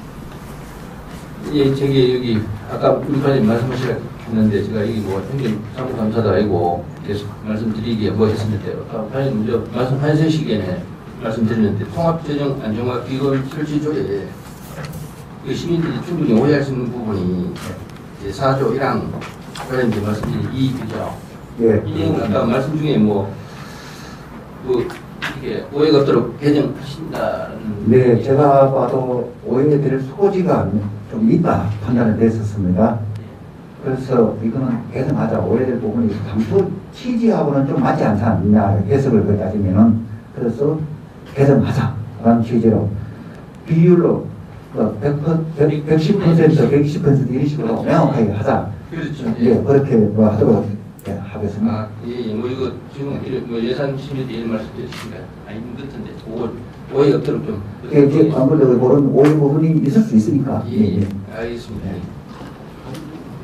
예, 저기 여기 아까 우리관님 말씀하셨는데 제가 여기 뭐 행정사무감사도 아니고 계속 말씀드리기에 뭐 했었는데 아까 관님 먼저 말씀하신 시기에 말씀드렸는데 통합재정 안정화기금 설치조례에 그 시민들이 충분히 오해할 수 있는 부분이 4조 1항 관련된 말씀드린 이 규정. 예. 이게 아까 말씀 중에 이게 오해가 없도록 개정하신다는. 네, 제가 봐도 오해될 소지가 좀 있다 판단을 냈었습니다. 그래서 이거는 개정하자. 오해될 부분이 당초 취지하고는 좀 맞지 않지 않느냐 해석을 따지면은 그래서 개정하자라는 취지로 비율로 110% 이런 식으로 명확하게 하자. 그렇죠. 예, 그렇게 하도록 하겠습니다. 아, 예, 뭐 이거 지금 예산 심의도 이런 말씀드렸으니까 아닌 것 같은데 오해 없도록 좀. 예, 이제 아무래도 그런 오해 부분이 있을 수 있으니까. 예, 예. 알겠습니다.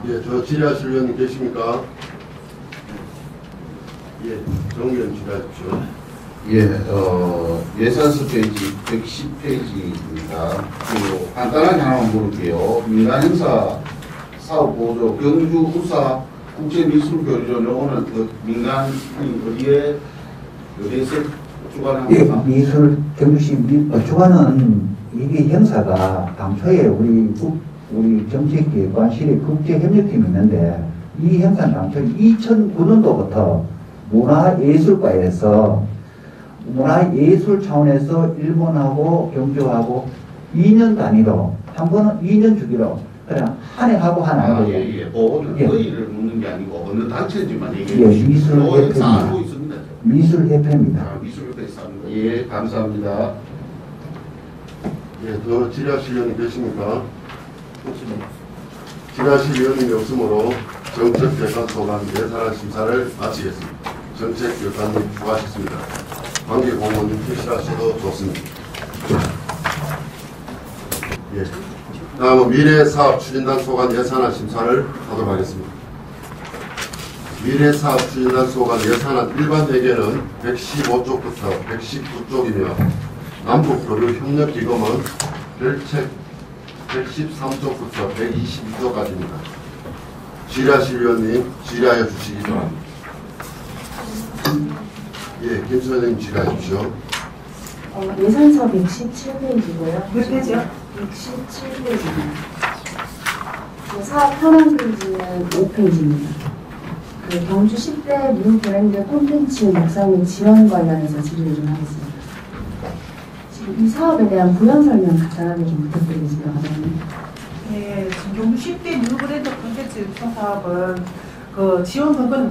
예, 저 질의하실 의원님 계십니까? 예, 정의원 질의하십시오. 예, 예산서 페이지 110페이지입니다. 간단하게 하나만 물을게요. 민간 행사 사업 보조 경주 우사 국제미술교류는 오늘 그 민간이 어디에서 주관하는 예, 겁니까? 미술 경주시 주관은 이게 행사가 당초에 우리 정책기획관실에 국제협력팀이 있는데 이 행사는 당초 2009년도부터 문화예술과에서 문화예술 차원에서 일본하고 경주하고 2년 단위로, 한 번은 2년 주기로, 그냥 한 해 하고 한 해 하고. 예. 오늘 예. 의의를 묻는 게 아니고 어느 단체인지만 예, 얘기해 주시면 미술협회입니다. 알고 있습니다. 미술협회입니다. 미술협회에서 하는 거. 예, 감사합니다. 예, 더 질의하실 의원이 계십니까? 질의하실 의원님이 없으므로 정책개혁소관 예산안 심사를 마치겠습니다. 정책개혁관님 수고하셨습니다. 관계공무원님 퇴실하셔도 좋습니다. 예. 다음은 미래사업추진단 소관 예산안 심사를 하도록 하겠습니다. 미래사업추진단 소관 예산안 일반 회계는 115쪽부터 119쪽이며 남북교류협력기금은 별책 113쪽부터 122쪽까지입니다. 질의하실 의원님 질의하여 주시기 바랍니다. 예, 김수현님 질의해 주십시오. 예산서 117페이지고요. 몇 페이지요? 117페이지입니다. 사업 현황 페이지는 5페이지입니다. 그 경주 10대 뉴 브랜드 콘텐츠 묵상 및 지원 관련해서 질의를 좀 하겠습니다. 지금 이 사업에 대한 부연 설명 간단하게 좀 부탁드리겠습니다. 과장님. 네, 지금 경주 10대 뉴 브랜드 콘텐츠 육성 사업은 그 지원 근거는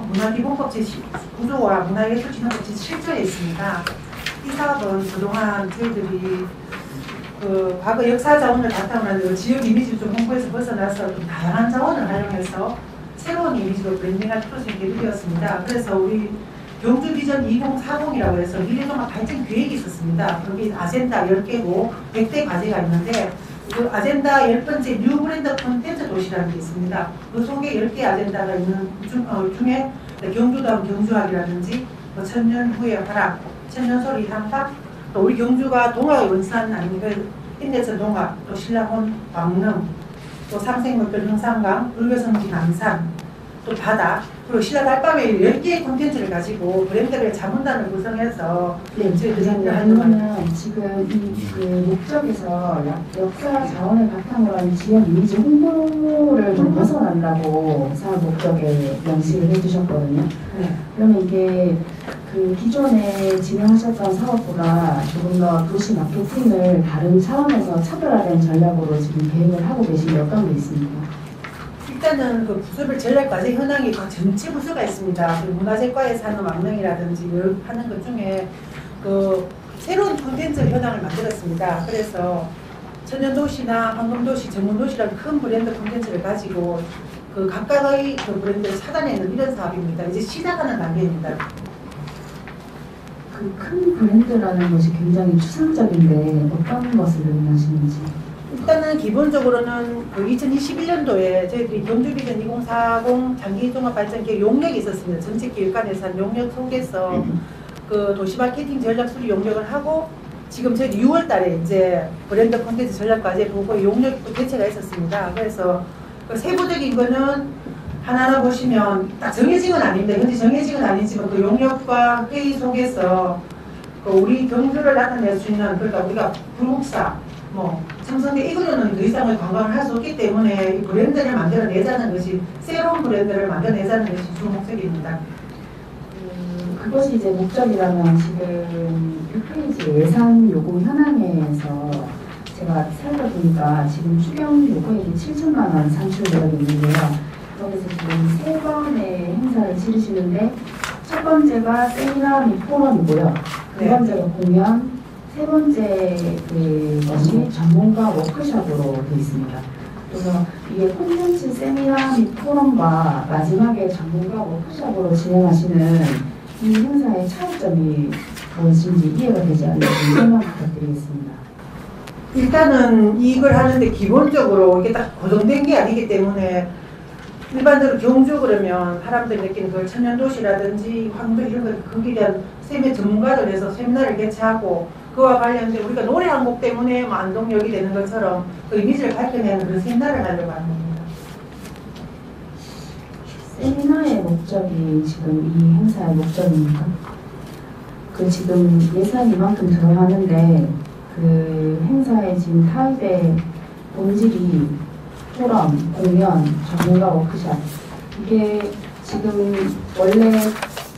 문화기본법 제9조와 문화예술진흥법 제7조에 있습니다. 이 사업은 그동안 저희들이 그 과거 역사 자원을 바탕으로 하는 지역 이미지를 좀 홍보에서 벗어나서 좀 다양한 자원을 활용해서 새로운 이미지로 브랜딩할 프로젝트가 되었습니다. 그래서 우리 경주 비전 2040이라고 해서 미래종합 발전 계획이 있었습니다. 거기 아젠다 10개고 100대 과제가 있는데 그 아젠다 10번째 뉴 브랜드 콘텐츠 도시라는 게 있습니다. 그 속에 10개 아젠다가 있는 중에 경주다운 경주학이라든지 뭐 천년 후의 화락, 천년소리 향각, 또 우리 경주가 동화의 원산 아닙니까? 인대천 동화, 또 신라원 왕릉, 또 삼색물들 형상강, 울교성지 남산, 또 바다, 그리고 신라 달밤의 10개의 콘텐츠를 가지고 브랜드별 자문단을 구성해서 네, 그러면 지금 그 목적에서 역사 자원을 바탕으로 한 지역 이미지 홍보를 좀 벗어난다고 사업 목적에 명시를 해주셨거든요. 네. 그러면 이게 그 기존에 진행하셨던 사업보다 조금 더 도시 마케팅을 다른 차원에서 차별화된 전략으로 지금 계획을 하고 계신 게 어떤 게 있습니까? 일단은 그 부서별 전략과제 현황이 각 전체 부서가 있습니다. 그 문화재과에서 하는 왕릉이라든지 하는 것 중에 그 새로운 콘텐츠 현황을 만들었습니다. 그래서 천연도시나 황금도시, 전문도시라는 큰 브랜드 콘텐츠를 가지고 그 각각의 그 브랜드를 찾아내는 이런 사업입니다. 이제 시작하는 단계입니다. 그 큰 브랜드라는 것이 굉장히 추상적인데 어떤 것을 의미하시는지? 일단은 기본적으로는 그 2021년도에 저희들이 경주비전 2040 장기종합발전계획 용역이 있었습니다. 정책기획관에서 한 용역 속에서 그 도시마케팅 전략 수립 용역을 하고 지금 저희 6월 달에 이제 브랜드 콘텐츠 전략과제 보고 용역도 개최가 있었습니다. 그래서 그 세부적인 거는 하나하나 보시면 딱 정해진 건 아닌데 현재 정해진 건 아니지만 그 용역과 회의 속에서 그 우리 경주를 나타낼 수 있는 그러니까 우리가 불국사 뭐 청성대 이거로는 더 이상의 관광을 할 수 없기 때문에 이 브랜드를 만들어내자는 것이 새로운 브랜드를 만들어내자는 것이 주 목적입니다. 그것이 이제 목적이라면 지금 6페이지 예산 요구 현황에서 제가 살펴보니까 지금 추경 요구액이 7천만 원 산출되어 있는데요. 거기서 지금 3번의 행사를 치르시는데 첫 번째가 세미나 및 포럼이고요. 두 번째가 공연, 세 번째 것이 전문가 워크숍으로 되어 있습니다. 그래서 이게 콘텐츠 세미나 및 포럼과 마지막에 전문가 워크숍으로 진행하시는 이 행사의 차이점이 무엇인지 이해가 되지 않는지 설명 부탁드리겠습니다. 일단은 이걸 하는데 기본적으로 이게 딱 고정된 게 아니기 때문에 일반적으로 경주 그러면 사람들이 느끼는 그 천연도시라든지 황도 이런 걸 거기에 대한 세미 전문가들 해서 세미나를 개최하고 그와 관련된 우리가 노래 한 곡 때문에 안동역이 되는 것처럼 그 이미지를 밝혀내는 그런 세미나를 하려고 하는 겁니다. 세미나의 목적이 지금 이 행사의 목적입니까? 그 지금 예산이 이만큼 들어가는데 그 행사의 지금 타입의 본질이 포럼, 공연, 전문가 워크숍 이게 지금 원래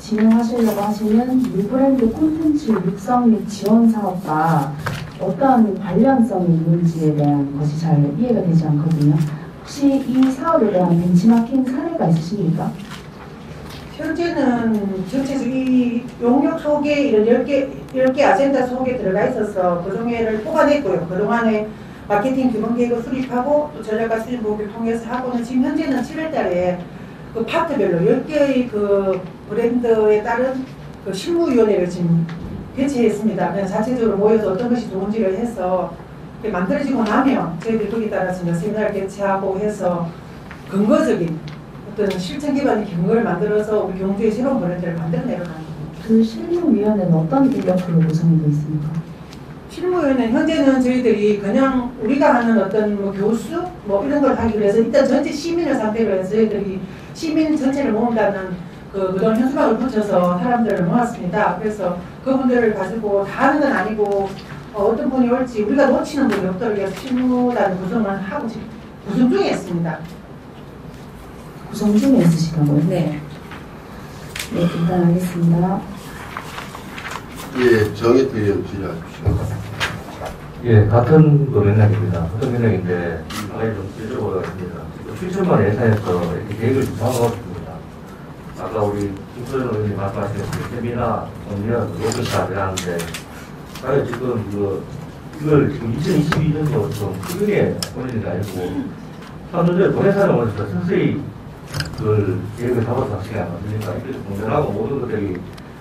진행하시려고 하시는 뉴브랜드 콘텐츠 육성 및 지원 사업과 어떠한 관련성이 있는지에 대한 것이 잘 이해가 되지 않거든요. 혹시 이 사업에 대한 벤치마킹 사례가 있으십니까? 현재는 전체적 이 용역 속에 이런 10개 아젠다 속에 들어가 있어서 그 중에를 뽑아냈고요. 그동안에 마케팅 기본 계획을 수립하고 또 전략과 수립 보고를 통해서 하고는 지금 현재는 7월 달에 그 파트별로 10개의 그 브랜드에 따른 그 실무위원회를 지금 개최했습니다. 그냥 자체적으로 모여서 어떤 것이 좋은지를 해서 만들어지고 나면 저희들 거기에 따라서 이제 세미나를 개최하고 해서 근거적인 어떤 실천 기반의 경험을 만들어서 우리 경주의 새로운 브랜드를 만들어내려가는 겁니다. 그 실무위원회는 어떤 인력으로 구성이 되어 있습니까? 실무위원회는 현재는 저희들이 그냥 우리가 하는 어떤 뭐 교수 뭐 이런 걸 하기 위해서 일단 전체 시민을 상대로 해서 저희들이 시민 전체를 모은다는 그동안 현수막을 붙여서 사람들을 모았습니다. 그래서 그분들을 가지고 다 하는 건 아니고 어떤 분이 올지 우리가 놓치는 분이 없도록 해서 실무단 구성을 하고 지금 구성 중에 있습니다. 구성 중에 있으시다고요? 네. 네, 일단 알겠습니다. 예, 정의태 의원 질의하십시오. 예, 같은 맥락입니다. 같은 맥락인데, 하나에 좀 여쭤보겠습니다. 7천만 예산에서 이렇게 계획을 좀 잡아봤습니다. 아까 우리 김소연 의원님 말씀하신 세미나, 공연, 워크숍이라는데, 과연 지금 이걸 지금 2022년도 좀 크게 올리는 게 아니고, 3년 전에 본예산을 원해서 서서히 그걸 계획을 잡아서 하시게 안 만드니까, 이게 공연하고 모든 것들이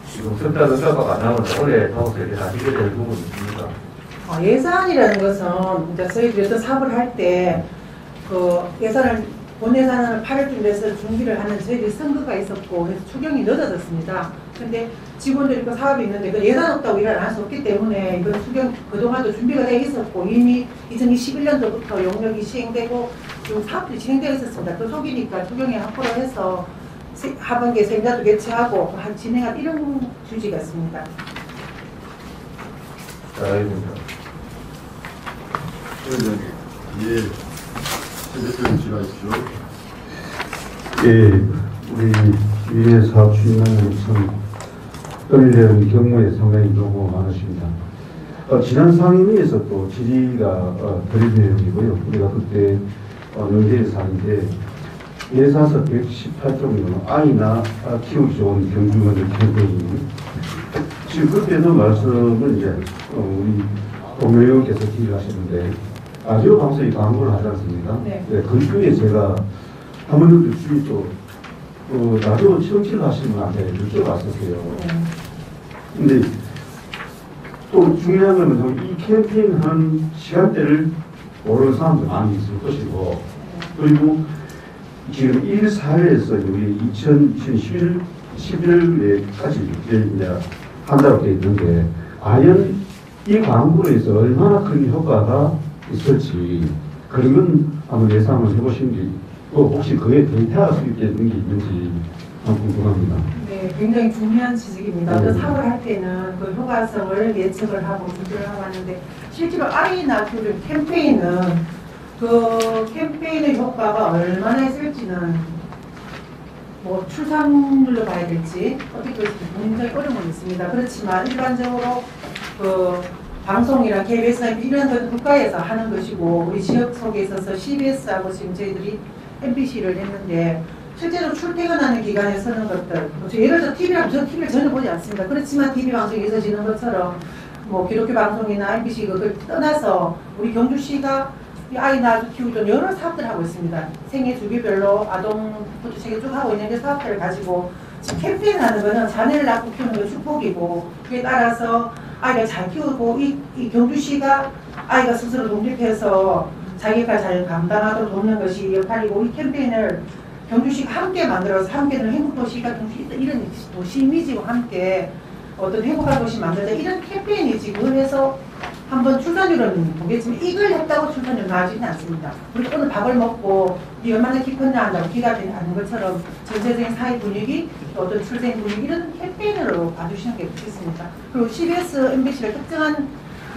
지금 석달 연가가 안 나오는데, 올해 잡아서 이렇게 하시게 될 부분이 있습니다. 예산이라는 것은 이제 저희들이 어떤 사업을 할 때 그 예산을 본 예산을 8월쯤 돼서 준비를 하는 저희들이 선거가 있었고 그래서 추경이 늦어졌습니다. 근데 직원들이 그 사업이 있는데 그 예산 없다고 일을 안 할 수 없기 때문에 이번 추경 그동안도 준비가 돼 있었고 이미 2021년도부터 용역이 시행되고 좀 사업들이 진행되어 있었습니다. 그 속이니까 추경에 확보를 해서 하반기에 세미나도 개최하고 진행한 이런 취지가 있습니다. 알겠습니다. 예, 대표님 질의하십시오. 예, 우리 위례 사업 추진단으로서 떨리는 경우에 상당히 요구가 많으십니다. 지난 상임위에서 또 질의가 드린 내용이고요. 우리가 그때 연대의 사안인데 예사서 118종 아이나 키우기 좋은 경주원을 캠페인 지금 그때도 말씀을 이제 우리 동료 의원께서 질의하셨는데 라디오 방송이 광고를 하지 않습니까? 네. 네, 그 중에 제가 한번도 주위 또 라디오 청취를 하시는 분한테 여쭤봤었어요. 근데 또 중요한 건 이 캠페인 하는 시간대를 모르는 사람도 많이 있을 것이고 그리고 지금 1, 4회에서 우리 2011년까지 이제 한다고 되어 있는데 과연 이 광고로 해서 얼마나 큰 효과가 있을지 그런 건 한번 예상을 해보신 게 혹시 그에 데이터가 수립되는 게 있는지 궁금합니다. 네, 굉장히 중요한 지적입니다. 어떤 네. 사업을 할 때는 그 효과성을 예측을 하고 준비를 하고 하는데 실제로 아이나 교육 캠페인은 그 캠페인의 효과가 얼마나 있을지는 뭐 출산율로 봐야 될지 어떻게 될지 굉장히 어려움은 있습니다. 그렇지만 일반적으로 그 방송이나 KBS나 이런 건 국가에서 하는 것이고 우리 지역 속에 있어서 CBS하고 지금 저희들이 MBC를 했는데 실제로 출퇴근하는 기간에 서는 것들 예를 들어 TV랑 저 TV를 전혀 보지 않습니다. 그렇지만 TV 방송이 있어지는 것처럼 뭐 기독교 방송이나 MBC 그걸 떠나서 우리 경주시가 아이 낳아서 키우던 여러 사업들을 하고 있습니다. 생애 주기별로 아동부터 체계 쭉 하고 있는 사업들을 가지고 지금 캠페인 하는 거는 자녀를 낳고 키우는 건 축복이고 그에 따라서 아이를 잘 키우고 이 경주시가 아이가 스스로 독립해서 자기가 잘 감당하도록 돕는 것이 역할이고 이 캠페인을 경주시가 함께 만들어서 함께는 행복도시가 경주시 이런 도시 이미지와 함께 어떤 행복한 도시 만들자 이런 캠페인이 지금 해서 한번 출산율은 보겠지만 이걸 했다고 출산율 나아지는 않습니다. 우리 오늘 밥을 먹고 우리 얼마나 기뻤나 한다고 기가 되는 것처럼 전체적인 사회 분위기, 어떤 출생 분위기 이런 캠페인으로 봐주시는 게 좋겠습니다. 그리고 CBS, MBC를 특정한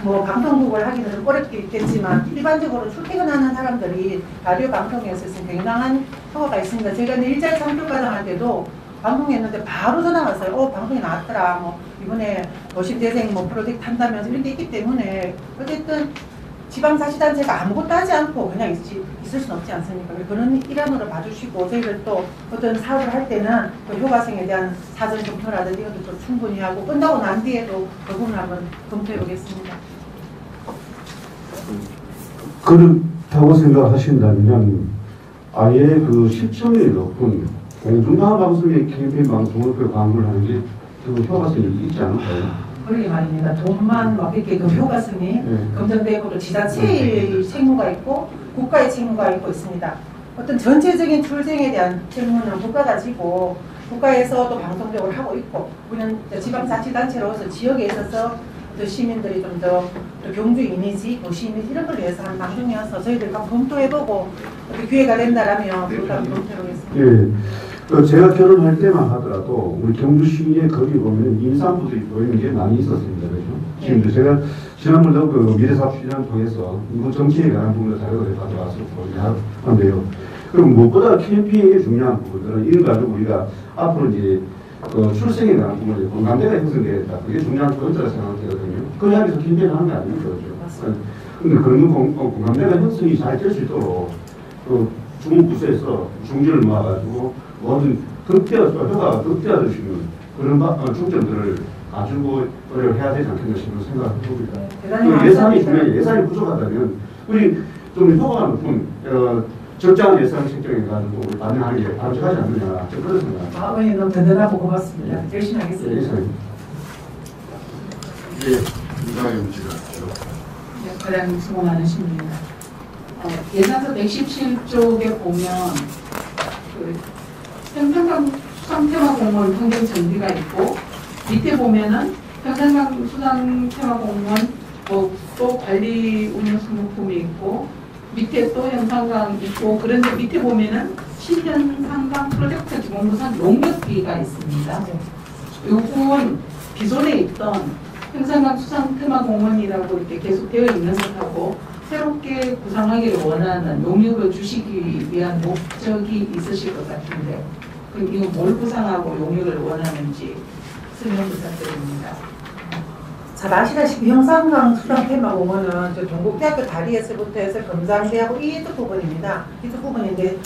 뭐 방송국을 하기는 좀 어렵겠지만 일반적으로 출퇴근하는 사람들이 라디오 방송에서 굉장한 효과가 있습니다. 제가 일자리 상표 과정할 때도 방송했는데 바로 전화 왔어요. 방송이 나왔더라. 뭐 이번에 도심재생 뭐 프로젝트 한다면서 이런 게 있기 때문에 어쨌든 지방자치단체가 아무것도 하지 않고 그냥 있을 수는 없지 않습니까? 그런 일환으로 봐주시고 저희들 또 어떤 사업을 할 때는 그 효과성에 대한 사전 검토라든지 이것도 또 충분히 하고 끝나고 난 뒤에도 그 부분을 한번 검토해 보겠습니다. 그렇다고 생각하신다면 아예 그 시청률이 높은 공중방송의 캠페인 방송을 그 광고를 하는 게 그 효과성이 있지 않을까요? 그러게 말입니다. 돈만 막 이렇게 그 효과성이 검증되고 또 지자체의 책무가 있고 국가의 책무가 있고 있습니다. 어떤 전체적인 출생에 대한 책무는 국가가 지고 국가에서도 방송적으로 하고 있고 우리는 지방자치단체로서 지역에 있어서 또 시민들이 좀 더 경주 이미지, 도시 이미지 이런 걸 위해서 하는 방송이어서 저희들 한번 검토해보고 어떻게 기회가 된다라면 그것도 한번 검토해보겠습니다. 예. 제가 결혼할 때만 하더라도 우리 경주시에 거기 보면 임산부들이 보이는 게 많이 있었습니다. 그죠? 지금도 제가 지난번에도 그 미래사업시장 통해서 이거 정치에 관한 부분을 자료를 가져와서 하는데요. 그럼 무엇보다 캠페인이 중요한 부분들은 이런 가지고 우리가 앞으로 이제 출생에 관한 부분에 공감대가 형성되겠다. 그게 중요한 포인트라 생각되거든요. 그 이야기에서 캠페인을 하는 게 아닙니까? 그렇죠? 근데 그런 공감대가 형성이 잘 될 수 있도록 중부서에서 중지를 모아가지고 모든 효과가 극대화될 수 있는 그런 중점들을 가지고 노력을 해야 되지 않겠나 싶은 생각을 해봅니다. 예산이 중요해. 예산이 부족하다면 우리 좀 효과가 높은 적정한 예산 책정해가지고 우리 반영하는 게 바람직하지 않느냐. 좀 그런 생각. 의원님 너무 든든하고 고맙습니다. 열심히 하겠습니다. 이상형 지각죠. 가장 수고 많으십니다. 예산서 117쪽에 보면 그 평산강 수상테마공원 환경 정비가 있고 밑에 보면은 평산강 수상테마공원 또 관리 운영 상품이 있고 밑에 또 현상강 있고 그런데 밑에 보면은 신현상강 프로젝트 기본부상 용역비가 있습니다. 이 부분 기존에 있던 평산강 수상테마공원이라고 이렇게 계속 되어 있는 것하고 새롭게 구상하기를 원하는 용역을 주시기 위한 목적이 있으실 것 같은데 그럼 이거 뭘 구상하고 용역을 원하는지 설명 부탁드립니다. 잘 아시다시피 형산강 수상테마공원은 동국대학교 다리에서부터 해서 금산대하고 이 부분입니다. 이 부분인데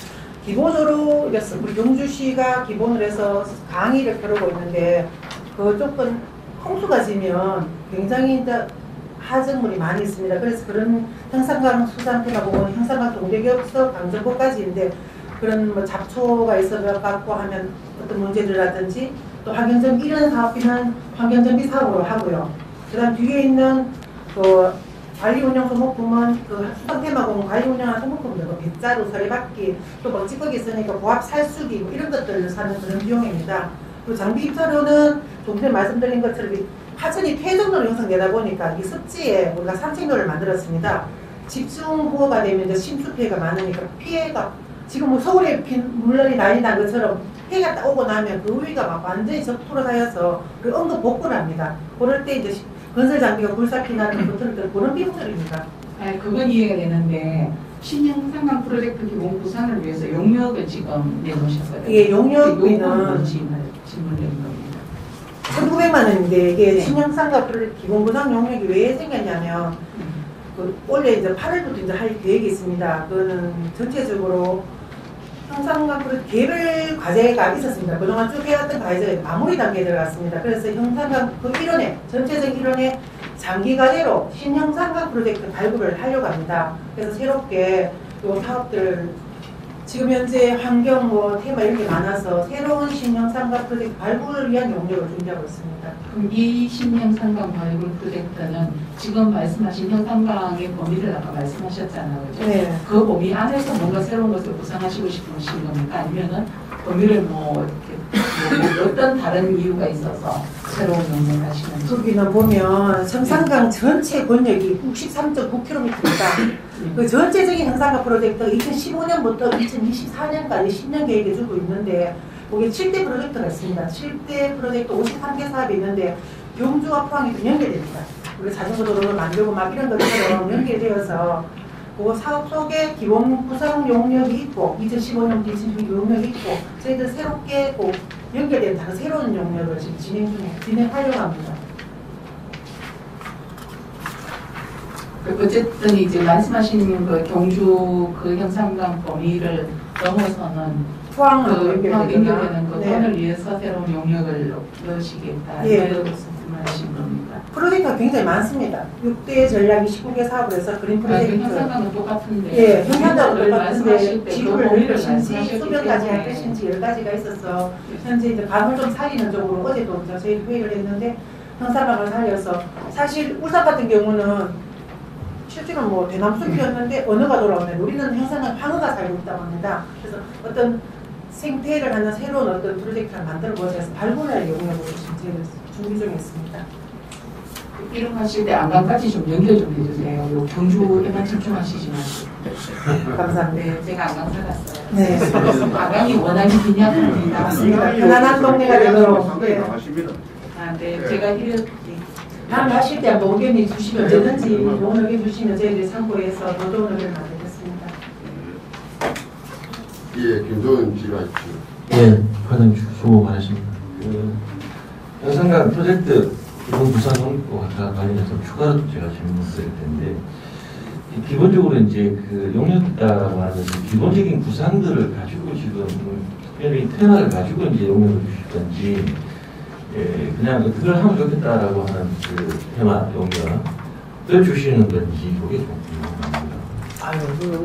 기본적으로 우리 경주시가 기본으로 해서 강의를 펴고 있는데 그 조금 홍수가 지면 굉장히 하정물이 많이 있습니다. 그래서 그런 형산강 수상테마공원, 형산강 동대교부터 강정보까지인데 그런 뭐 잡초가 있어서 갖고 하면 어떤 문제들이라든지 또 환경정비 이런 사업비는 환경정비 사업으로 하고요. 그다음 뒤에 있는 그 관리운영 소모품은 그 수상테마공원 관리운영하는 소모품들, 뭐 빗자루, 서리바퀴, 또 뭐 찌꺼기 있으니까 고압 살수기 뭐 이런 것들을 사는 그런 비용입니다. 그리고 장비 입자료는 좀 전에 말씀드린 것처럼 하천이 퇴적로로 형성되다 보니까 이 습지에 우리가 산책로를 만들었습니다. 집중호우가 되면 이제 심수 피해가 많으니까 피해가 지금 뭐 서울에 물난이 난리 난 것처럼 해가 딱 오고 나면 그 위가 막 완전히 적토로 쌓여서 그 응급 복구를 합니다. 그럴 때 이제 건설 장비가 불사피 나는 것들은 그런 비용들입니다. 그건 이해가 되는데 신형상강 프로젝트 기본 구상을 위해서 용역을 지금 내놓으셨거든요. 예, 용역비는 질문드린 겁니다. 1,900만 원인데 이게 신형상강 프로젝트 기본 구상 용역이 왜 생겼냐면 원래 이제 8월부터 이제 할 계획이 있습니다. 그거는 전체적으로 형산강 프로젝트 개별 과제가 있었습니다. 그동안 쭉 해왔던 과제가 마무리 단계에 들어갔습니다. 그래서 형산강 그 일원에 전체적 일원에 장기 과제로 신형산강 프로젝트 발굴을 하려고 합니다. 그래서 새롭게 이 사업들 지금 현재 환경 뭐 테마 이런 게 많아서 새로운 신형산강 프로젝트 발굴을 위한 용역을 준비하고 있습니다. 그럼 이 신형산강 발굴 프로젝트는 지금 말씀하신 형산강의 범위를 아까 말씀하셨잖아요. 그죠? 네. 그 범위 안에서 뭔가 새로운 것을 구상하시고 싶으신 겁니까? 아니면은 범위를 뭐 어떤 다른 이유가 있어서 새로운 용역을 하시는지? 여기는 보면 형산강 전체 권역이 63.9km입니다. 그 전체적인 형산강 프로젝트가 2015년부터 2024년까지 10년 계획을 주고 있는데 거기에 7대 프로젝트가 있습니다. 7대 프로젝트 53개 사업이 있는데 경주와 포항이 좀 연결됩니다. 우리 자전거 도로를 만들고 막 이런 것처럼 연결되어서 그 사업 속에 기본 구성 용역이 있고 2015년부터 2016 용역이 있고 저희들 새롭게 꼭 연결된 다른 새로운 용역을 지금 진행하려고 합니다. 어쨌든 이제 말씀하시는 그 경주 그 형상강 범위를 넘어서는 포항으로 연결되는 그 네. 돈을 위해서 새로운 용역을 넣으시겠다. 예. 이런 말씀하신 겁니까? 프로젝트가 굉장히 많습니다. 6대 전략 29개 사업을 해서 그린 프로젝트. 형상강은 똑같은데. 예, 형상강은 그걸 똑같은데 말씀하실 때 지구를 그 범위를 넓히신지 말씀하셨기 수변까지 할 때문에. 것인지 여러 가지가 있어서 현재 이제 강을 좀 살리는 쪽으로 어제도 저희 회의를 했는데 형상강을 살려서 사실 울산 같은 경우는 실제로 뭐 대나무숲이었는데 언어가 돌아오는데 우리는 형상강 방어가 살고 있다고 합니다. 그래서 어떤 생태를 하는 새로운 어떤 프로젝트를 만들어보자 해서 발굴할 용역으로 지금 저희는 준비 중에 있습니다. 이름하실 때 안강까지 좀 연결 좀 해주세요. 요 경주에만 집중하시지 마시고. 감사합니다. 네, 제가 안강 살았어요. 네. 안강이 워낙에 빈약합니다. 맞습니다. 편안한 동네가 되도록. 상당히 네. 강하십니다. 아, 네, 제가 다음 하실 때 한번 의견이 주시면 언제든지 좋은 의견 주시면 저희들이 참고해서 더 좋은 의견 만들겠습니다. 예, 김도현 지라십시오. 네, 과장 수고 많으십니다. 형상강 프로젝트 기본 구상 용역과 관련해서 추가로 제가 질문을 드릴 텐데, 기본적으로 이제 그 용역이다라고 하는 것은 기본적인 구상들을 가지고 지금 특별히 테마를 가지고 이제 용역을 주실 건지, 그냥 그걸 하면 좋겠다라고 하는 그 테마 용역을 주시는 건지 그게 좀 궁금합니다. 아유,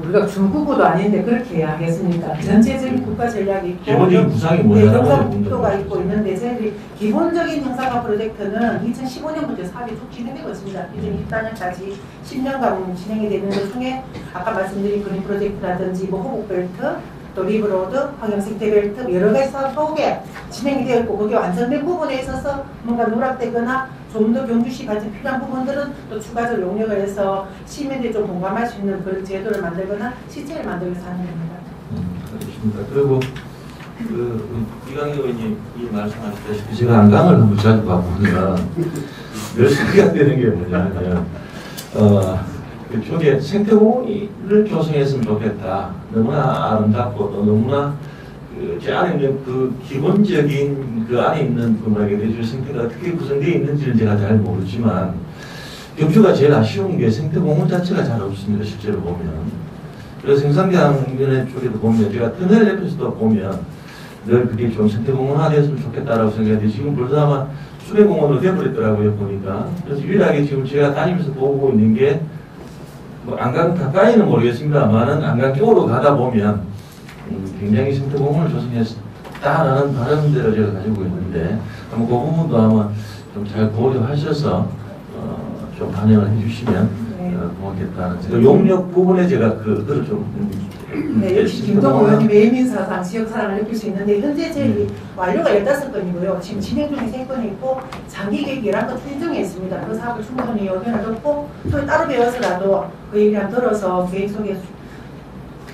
우리가 중국어도 아닌데 그렇게 해야 하겠습니까? 전체적인 국가 전략이 있고 기본적인 구상이 네, 뭐냐라고 경상북도가 있고 있는데 저희들이 기본적인 형상화 프로젝트는 2015년부터 사업이 쭉 진행되고 있습니다. 2024년까지 10년간 진행이 되는 것 중에 아까 말씀드린 그린 프로젝트라든지 뭐 호북벨트, 또 리브로드, 환경생태벨트 여러 가지 사업 속에 진행이 되어 있고 그게 완성된 부분에 있어서 뭔가 누락되거나 좀 더 경주시 발전 필요한 부분들은 또 추가적으로 용역을 해서 시민들이 좀 공감할 수 있는 그런 제도를 만들거나 시책을 만들기 위해서 하는 겁니다. 알겠습니다. 그리고 이강희 의원님이 말씀하셨다시피 제가 안강을 너무 자주 가보면 늘 생각되는 게 뭐냐면 그쪽에 생태공원을 조성했으면 좋겠다. 너무나 아름답고 또 너무나 제 안에 있는 그 기본적인 그 안에 있는 그 뭐라게 내주 생태가 어떻게 구성되어 있는지는 제가 잘 모르지만 경주가 제일 아쉬운 게 생태공원 자체가 잘 없습니다. 실제로 보면. 그래서 생산대항면에 쪽에도 보면 제가 터널 옆에서도 보면 늘 그게 좀 생태공원화 됐으면 좋겠다라고 생각했는데 지금 벌써 아마 수레공원으로 되어버렸더라고요 보니까. 그래서 유일하게 지금 제가 다니면서 보고 있는 게 뭐 안강 가까이는 모르겠습니다만은 안강 쪽으로 가다 보면 굉장히 생태공원을 조성했다라는 바람대로 제가 가지고 있는데 아마 그 부분도 아마 좀 잘 고려하셔서 좀 반영을 해주시면 고맙겠다는 용역 부분에 제가 그거를 좀 네, 역시 김동호 의원님 외민사상 지역사랑을 느낄 수 있는데 현재 저희 완료가 15건이고요. 지금 진행 중에 3건이 있고 장기 계획 11건 추진 중에 있습니다. 그 사업을 충분히 의견을 듣고 또 따로 배워서라도 그 얘기 한번 들어서 계획 속에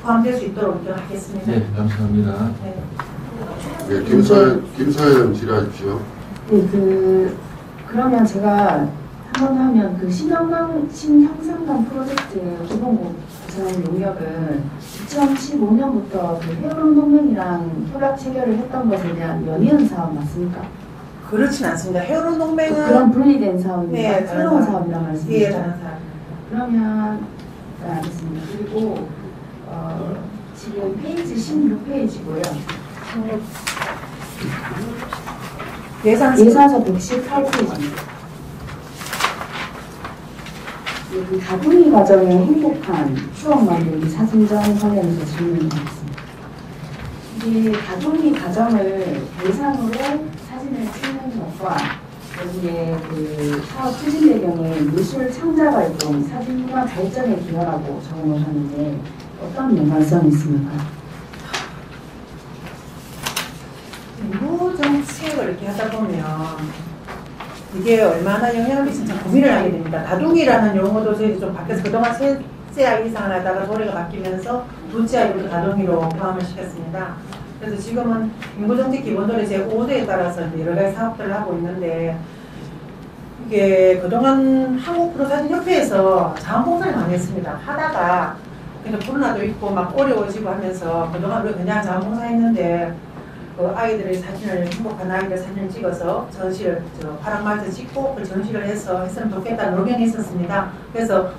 포함될 수 있도록 하겠습니다. 네, 감사합니다. 네. 네, 김서연 질의하십시오. 네, 그러면 제가 한 번 더 하면 그 신형상강 프로젝트 기본 구상 용역은 2015년부터 그 헤어론 동맹이랑 협약 체결을 했던 것에 대한 연이은 사업 맞습니까? 그렇진 않습니다. 헤어론 동맹은 그런 분리된 사업입니다. 네, 새로운 사업이란 말씀이시죠? 예, 다른 사업. 그러면 네, 알겠습니다. 그리고 지금 페이지 16페이지고요. 예산서 118페이지입니다. 여기 다둥이 과정의 행복한 추억 만들기 사진전 관련해서 질문을 드렸습니다. 이게 다둥이 과정을 대상으로 사진을 찍는 것과 여기에 그 사업 추진 배경에 미술 창작 활동, 사진 문화 발전에 기여라고 적어놓으셨는데 어떤 연관성이 있습니까? 정부 정책을 이렇게 하다 보면 이게 얼마나 영향을 미칠지 고민을 하게 됩니다. 다둥이라는 용어도 저희도 좀 바뀌어서 그동안 셋째 아이 이상을 하다가 조례가 바뀌면서 둘째 아이부터 다둥이로 포함을 시켰습니다. 그래서 지금은 인구정책 기본조례 제5조에 따라서 여러 가지 사업들을 하고 있는데 이게 그동안 한국프로사진협회에서 자원봉사를 많이 했습니다. 하다가 그냥 코로나도 있고 막 어려워지고 하면서 그동안 우리 그냥 자원봉사했는데 그 아이들의 사진을 행복한 아이들 사진을 찍어서 전시를 파랑마트 찍고 그 전시를 했으면 좋겠다는 의견이 있었습니다. 그래서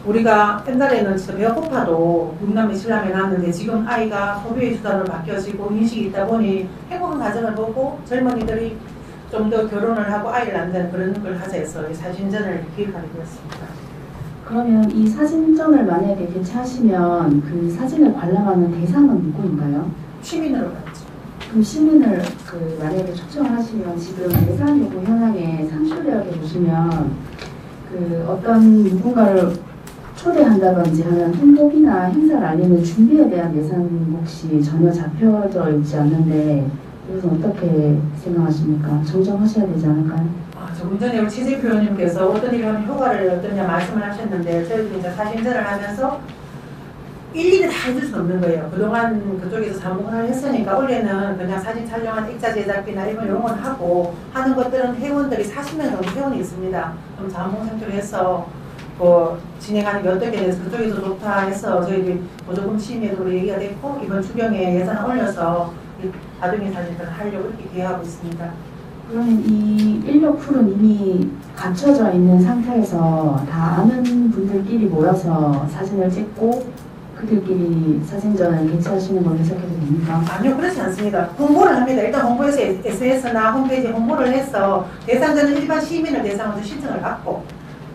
우리가 옛날에는 진짜 배가 고파도 육남매 신라면 나왔는데 지금 아이가 소비의 수단으로 바뀌어지고 인식이 있다 보니 행복한 가정을 보고 젊은이들이 좀 더 결혼을 하고 아이를 낳는 그런 걸 하자 해서 이 사진전을 기획하게 되었습니다. 그러면 이 사진전을 만약에 개최하시면 그 사진을 관람하는 대상은 누구인가요? 시민으로 갔죠. 그럼 시민을 만약에 초청을 하시면 지금 예산 요구 현황에 상술대학에 보시면 그 어떤 누군가를 초대한다든지 하는 홍보비나 행사를 알리는 준비에 대한 예산 혹시 전혀 잡혀져 있지 않는데 이것은 어떻게 생각하십니까? 정정하셔야 되지 않을까요? 조금 전에 우리 최재표 의원님께서 어떤 일을 하면 효과를 얻느냐 말씀을 하셨는데 저희들이 이제 사진전을 하면서 일일이 다 해줄 수는 없는 거예요. 그동안 그쪽에서 자문을 했으니까 원래는 그냥 사진 촬영한 액자 제작비나 이런 건 하고 하는 것들은 회원들이 40명 정도 회원이 있습니다. 그럼 자문 상태로 해서 진행하는 게 어떻게 돼서 그쪽에서 좋다 해서 저희들이 보조금 취임에도 얘기가 됐고 이번 추경에 예산을 올려서 다둥이 사진전을 하려고 이렇게 계획하고 있습니다. 그러면 이 인력 풀은 이미 갖춰져 있는 상태에서 다 아는 분들끼리 모여서 사진을 찍고 그들끼리 사진전을 개최하시는 걸 해석해도 됩니까? 아니요, 그렇지 않습니다. 홍보를 합니다. 일단 홍보에서 SNS나 홈페이지 홍보를 해서 대상자는 일반 시민을 대상으로 신청을 받고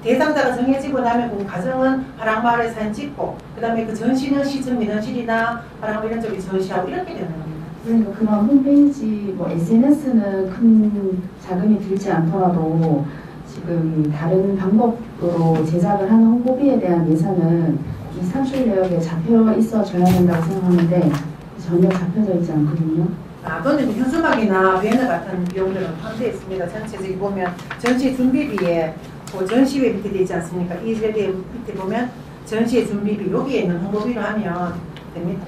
대상자가 정해지고 나면 그 과정은 파랑마을에 사진 찍고 그 다음에 그 전시는 시청 민원실이나 파랑마을 이런 쪽에 전시하고 이렇게 되는 겁니다. 그러니까 그런 홈페이지, SNS는 큰 자금이 들지 않더라도 지금 다른 방법으로 제작을 하는 홍보비에 대한 예산은 이 상술 내역에 잡혀 있어줘야 된다고 생각하는데 전혀 잡혀져 있지 않거든요. 또는 현수막이나 배너 같은 비용들은 포함되어 있습니다. 전체적으로 보면 전시 준비비에 전시회 밑에 되어 있지 않습니까? 이 절대 밑에 보면 전시회 준비비 여기에 있는 홍보비로 하면 됩니다.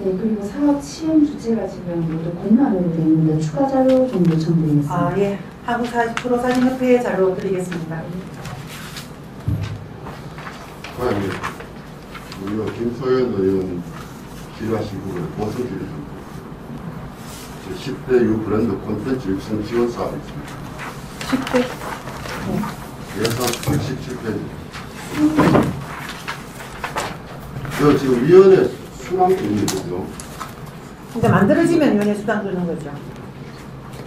네, 그리고 사업 시행 주체가 지금 모두 공란으로 되어 있는데 추가 자료 좀 요청드리겠습니다. 예. 한국프로사진협회 자료 드리겠습니다. 과연 우리가 김소연 의원 기라시구를 보수드립니다. 10대 유 브랜드 콘텐츠 육성 지원 사업이 있습니다. 10대? 예산 117페이지. 저 지금 위원회 수당 있는 거죠. 이제 만들어지면 위원회 수당 주는 거죠.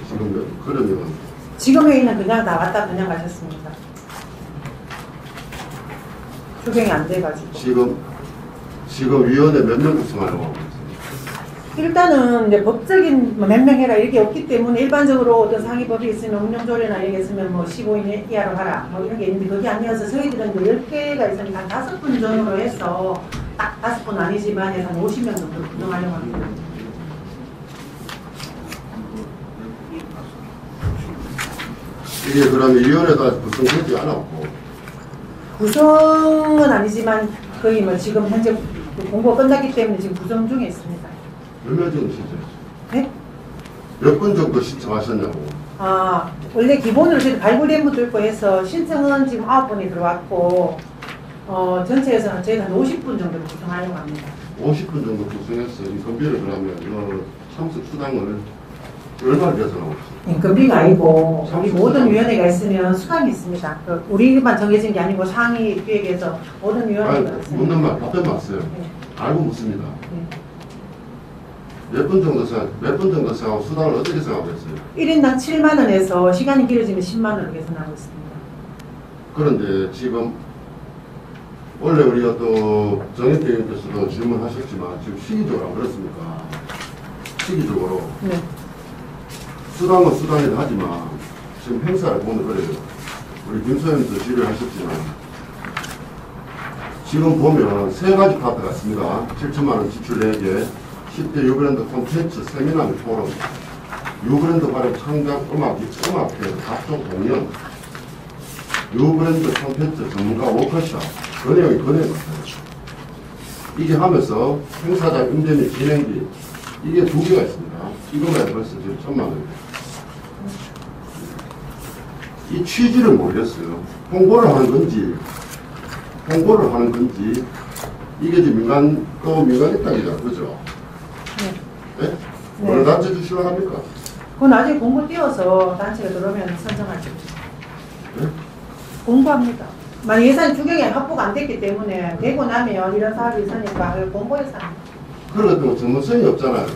지금 그러면 지금 회의는 그냥 나왔다 그냥 가셨습니다. 추경이 안 돼가지고. 지금 위원회 몇 명 구성하려고 하고 있습니다. 일단은 이제 법적인 몇 명 해라 이렇게 없기 때문에 일반적으로 어떤 상위법이 있으면 운영조례나 이런 게 있으면 15인 이하로 하라 이런 게 있는데 그게 아니어서 저희들은 10개가 있으니까 한 5분 전으로 해서 딱 5분 아니지만 한 50명 정도 구성하려고 합니다. 이게 그러면 위원회가 구성되지 않았고 구성은 아니지만 거의 지금 현재 공부가 끝났기 때문에 지금 구성 중에 있습니다. 몇 명 정도 신청했어요? 네? 몇 분 정도 신청하셨냐고. 원래 기본으로 저희 발굴된 분도 있고 해서 신청은 지금 9분이 들어왔고 전체에서는 저희가 한 50분 정도 구성하려고 합니다. 50분 정도 구성했어요. 이 건비를 그러면 참석 수당을 얼마를 계산하고 있어요? 네, 건비가 아니고 우리 모든 위원회가 있으면 수당이 있습니다. 우리만 정해진 게 아니고 상위 기획에서 모든 위원회가 있습니다. 묻는 말 답변 맞어요. 네. 알고 묻습니다. 네. 몇 분 정도 생각하고 수당을 어떻게 생각하고 있어요? 1인당 7만 원에서 시간이 길어지면 10만 원을 계산하고 있습니다. 그런데 지금 원래 우리가 또 정혜태 의원께서도 질문하셨지만 지금 시기적으로 안 그렇습니까? 시기적으로 네. 수당은 수당이라 하지만 지금 행사를 보면 그래요. 우리 김소연도 지휘하셨지만 지금 보면 세 가지 파트가 있습니다. 7천만 원 지출 4개, 10대 유브랜드 콘텐츠 세미나 및 포럼, 유브랜드 발행 창작 음악회 각종 공연, 유브랜드 콘텐츠 전문가 워크숍, 그 내용이 같아요. 이게 하면서 행사장 임대 및 진행비, 이게 2개가 있습니다. 이거만 벌써 지금 1,000만 원입니다. 이 취지를 모르겠어요. 홍보를 하는 건지 이게 이제 민간 입장이잖아, 그죠? 네. 네? 네. 어느 단체 주시려고 합니까? 그건 나중에 공고 띄워서 단체가 들어오면 선정하죠. 네? 공부합니다. 만약 예산이 추경이 확보가 안 됐기 때문에 되고 나면 이런 사업이 있으니까 공고해서 합니다. 그런 것도 전문성이 없잖아요.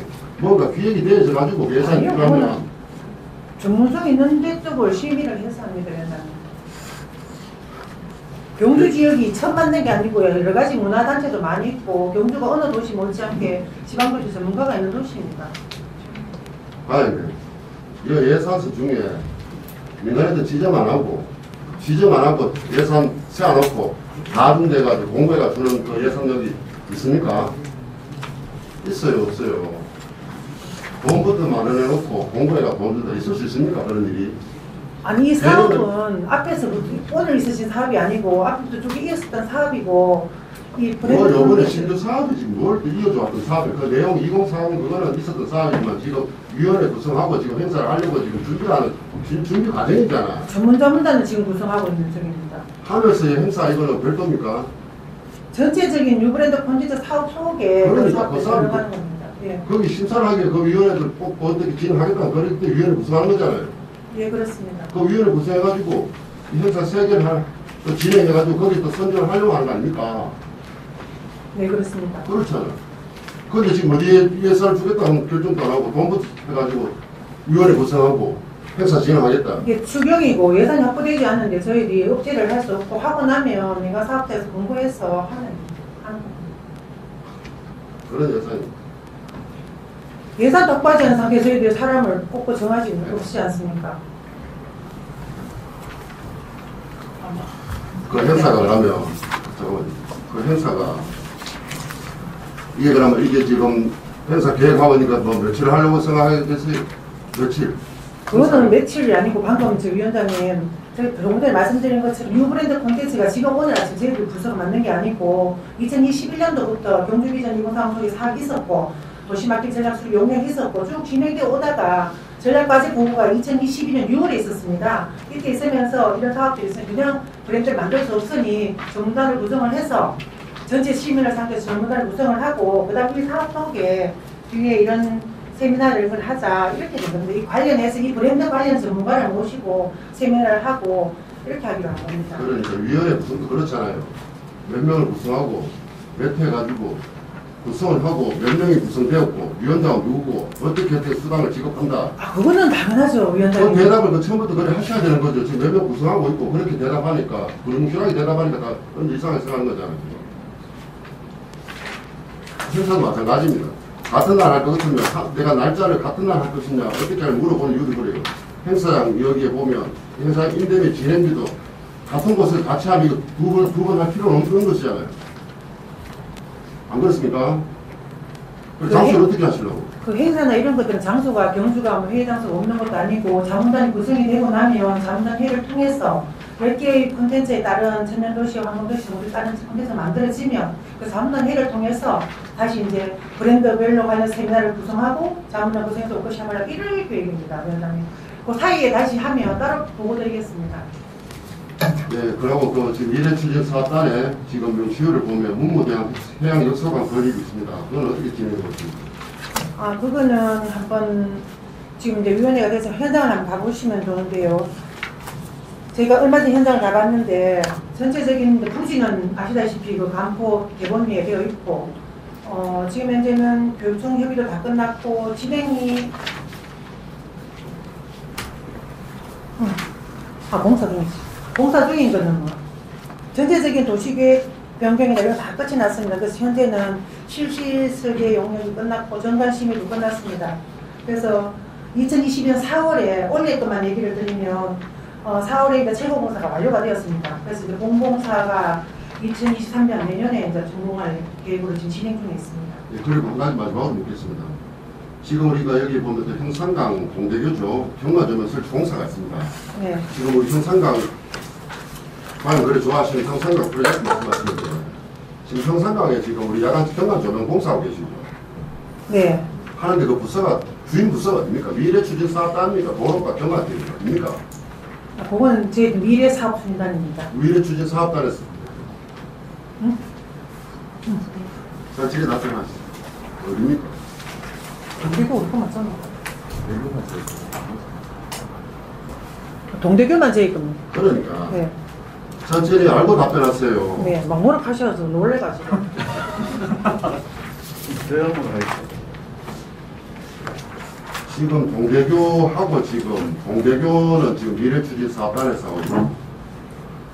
뭔가 기획이 되어져 가지고 예산이 아니요, 필요하면 그거는 전문성 있는 데 쪽을 심의를 해서 합니다. 경주 지역이 처음 만든 게 아니고요. 여러 가지 문화단체도 많이 있고 경주가 어느 도시 못지않게 지방도시 전문가가 있는 도시입니다. 아니, 이 예산서 중에 민간에도 지정 안 하고 예산 세워놓고 다 준대가지고 공부해가 주는 그 예산력이 있습니까? 있어요, 없어요? 돈부터 마련해놓고 공부해가 돈 주다 있을 수 있습니까? 그런 일이? 아니 이 사업은 앞에서 오늘 있으신 사업이 아니고 앞부터 쭉 이었었던 사업이고 이 브랜드 요번에 콘텐츠. 신규 사업이지 뭘 이어져 왔던 사업이 그 내용 2040 그거는 있었던 사업이지만 지금 위원회 구성하고 지금 행사를 하려고 지금 준비하는 준비 과정이잖아. 전문단은 지금 구성하고 있는 중입니다. 하면서의 행사 이거는 별도입니까? 전체적인 뉴브랜드 콘텐츠 사업 속에 그 그러니까 사업에 그 사업이 들어가는 겁니다. 예, 거기 심사하게 그 위원회들 꼭 어떻게 진행하겠다는 그럴 때 위원회 구성하는 거잖아요. 예 그렇습니다. 그 위원회 구성해가지고 이 행사 3개를 또 진행해가지고 거기 또 선정을 하려고 하는 거 아닙니까? 네 그렇습니다. 그렇잖아요. 근데 지금 어디에 예산을 주겠다는 결정도 안 하고 돈부터 해가지고 위원회 구성하고 행사 진행하겠다. 이게 추경이고 예산이 확보되지 않는데 저희들이 억제를 할 수 없고 하고 나면 내가 사업자에서 공고해서 하는 겁니다. 그런 예산이. 예산 확보하지 않은 상태에 저희들이 사람을 뽑고 정하지 없지 않습니까? 그 행사가 그러면 잠깐만 그 행사가 이게 그러면 이게 지금 행사 계획하니까 뭐 며칠 하려고 생각하겠어요? 며칠? 그거는 며칠이 아니고 방금 저 위원장님 저희 조금 전에 말씀드린 것처럼 뉴브랜드 콘텐츠가 지금 오늘 아침 저희들 부서가 만든 게 아니고 2021년도부터 경주 비전 2030 속에 사업이 있었고 도시마켓 전략수립 용역이 있었고 쭉 진행되어 오다가 전략과제 보고가 2022년 6월에 있었습니다. 이렇게 있으면서 이런 사업들이 있으면 그냥 브랜드를 만들 수 없으니 전문단을 구성을 해서 전체 시민을 상대해서 전문단을 구성을 하고 그 다음 이 사업 속에 뒤에 이런 세미나를 이걸 하자 이렇게 된 겁니다. 이 관련해서 이 브랜드 관련 전문가를 모시고 세미나를 하고 이렇게 하기로 한 겁니다. 그러니까 위원회 구성도 그렇잖아요. 몇 명을 구성하고 몇 해가지고 구성을 하고 몇 명이 구성되었고 위원장은 누구고 어떻게 수당을 지급한다. 아 그거는 당연하죠 그 위원장님. 대답을 그 처음부터 그래 하셔야 되는 거죠. 지금 몇 명 구성하고 있고 그렇게 대답하니까 불뭉실하게 대답하니까 다 이상하게 생각하는 거잖아요. 지금. 행사도 마찬가지입니다. 같은 날 할 것 같으면 내가 날짜를 같은 날 할 것이냐 어떻게 할 물어보는 이유도 그래요. 행사장 여기에 보면 행사장 인대비 진행비도 같은 곳을 같이 하면 이거 두 번 할 필요는 없는 것이잖아요. 안 그렇습니까? 그 장소를 어떻게 하시려고? 그 행사나 이런 것들은 장소가 경주가 뭐 회의 장소가 없는 것도 아니고 자문단이 구성이 되고 나면 자문단 회의를 통해서 10개의 콘텐츠에 따른 천연도시, 환경도시 모두 다른 콘텐츠가 만들어지면 그 자문단 회의를 통해서 다시 이제 브랜드별로 관련 세미나를 구성하고 자문단 구성해서 워크숍을 하고 이럴 계획입니다. 위원장님. 그 사이에 다시 하면 따로 보고드리겠습니다. 네, 그리고 그 지금 미래추진사업단에 지금 명시율을 보면 문무대항 해양역소관 걸리고 있습니다. 그건 어떻게 진행되고 있습니까? 아, 그거는 한번 지금 이제 위원회가 돼서 현장을 한번 가보시면 좋은데요. 제가 얼마 전에 현장을 가봤는데 전체적인 부지는 아시다시피 그 간포 대본위에 되어 있고 지금 현재는 교육청 협의도 다 끝났고 진행이 공사 중이지. 공사 중인 거는 뭐 전체적인 도시계획 변경이나 이런 다 끝이 났습니다. 그래서 현재는 실시설계 용역이 끝났고 정관심의도 끝났습니다. 그래서 2022년 4월에 올해 것만 얘기를 드리면 4월에 최고 공사가 완료가 되었습니다. 그래서 이제 공공사가 2023년 내년에 이제 준공할 계획으로 지금 진행 중에 있습니다. 네, 그리고 한 가지 마지막으로 묻겠습니다. 지금 우리가 여기 보면 형산강 공대교죠. 경마점에 설치 공사가 있습니다. 네. 지금 우리 형산강 과연 그래 좋아하시는 형산강 프로젝트 말씀하시는데 지금 형산강에 지금 우리 야간 경관 조명 공사하고 계시죠. 네. 하는데 그 부서가 주인 부서가 어딥니까? 미래추진사업단입니까? 도로과 경관입니까? 그건 제 미래사업순단입니다. 미래추진사업단에서 응? 질의 답변하시죠. 어딥니까? 동대교 우리 거 맞잖아. 동대교만 제 겁니다. 그러니까. 네. 천천히 알고 답변하세요. 네, 막무를 가셔서 놀래가지고. 지금 동대교하고 동대교는 지금 미래추진사업단에서 하고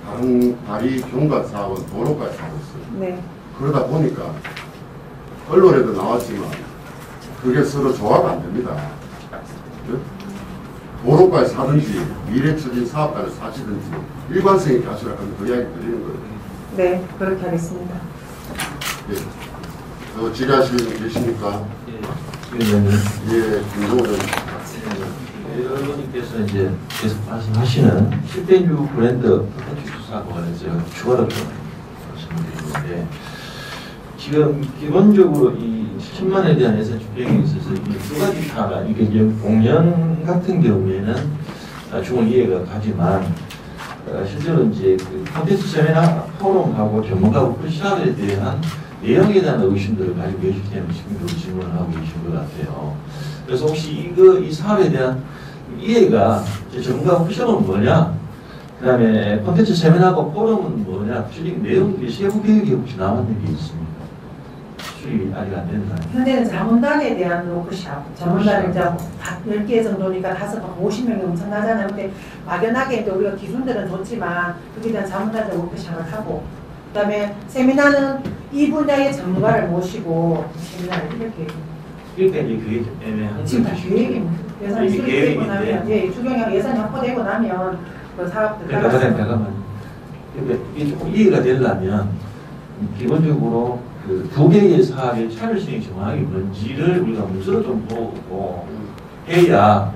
다른 다리 경관 사업은 도로까지 하고 있어요. 네. 그러다 보니까 언론에도 나왔지만 그게 서로 조화가 안 됩니다. 도로까지 사든지 미래추진사업단을 사시든지 일관성 있게 하시라 하면 그 이야기 드리는 거예요. 네, 그렇게 하겠습니다. 예. 질의하시는 분 계십니까? 예, 김동호 의원. 의원님께서 이제 계속 말씀하시는 10대 6 브랜드 콘텐츠 수사와 관련해서 추가로 말씀드리는데 지금 기본적으로 이 7천만에 대한 예산 집행에 있어서 이 두 가지 다가 이게 이제 공연 같은 경우에는 충분히 이해가 가지만 실제로 이제 그 콘텐츠 세미나 포럼하고 전문가 워크숍에 대한 내용에 대한 의심들을 가지고 계시기 때문에 지금 질문을 하고 계신 것 같아요. 그래서 혹시 이 사업에 대한 이해가 전문가 워크숍은 뭐냐, 그 다음에 콘텐츠 세미나하고 포럼은 뭐냐, 구체적인 내용들이 세부 계획이 혹시 남았는 게 있습니까? 수립이 아직 안 된다. 현재는 자문단에 대한 워크샵, 자문단은 이제 10개 정도니까 50명이 엄청나잖아요. 근데 막연하게 이제 우리가 기준들은 좋지만 그에 대한 자문단 워크샵을 하고, 그 다음에 세미나는 이 분야의 전문가를 모시고 세미나를 이렇게. 그러니까 이제 그게 좀 애매한 지금 다 계획입니다. 예산이 수립되고 나면, 예, 추경이 예산이 확보되고 나면 그 사업들. 그러니까 잠깐만. 그러니까 이게 조금 이해가 되려면 기본적으로 그 두 개의 사업의 차별성이 정확하게 뭔지를 우리가 문서로 좀 보고 해야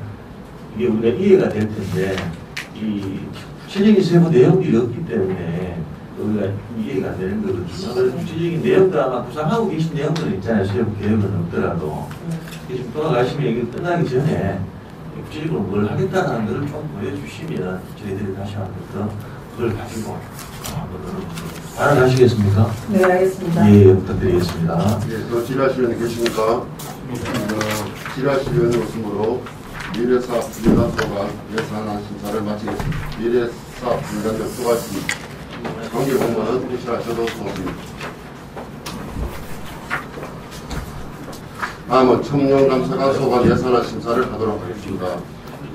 이게 우리가 이해가 될 텐데 이 구체적인 세부 내용들이 없기 때문에 우리가 이해가 안 되는 거거든요. 그래서 구체적인 내용들 아마 구상하고 계신 내용들은 있잖아요. 세부 계획은 없더라도. 지금 돌아가시면 이게 끝나기 전에 구체적으로 뭘 하겠다는 것을 좀 보여주시면 저희들이 다시 한번 그걸 가지고 알아가시겠습니까? 네, 알겠습니다. 예, 부탁드리겠습니다. 예, 질의하시는 분 계십니까? 질의하시는 없으므로 미래사업 분단소가 예산안 심사를 마치겠습니다. 미래사업 분단적 수고하셨습니다. 관계 공무원은 퇴실하셔도 좋습니다. 다음은 청룡감사관 소관 예산안 심사를 하도록 하겠습니다.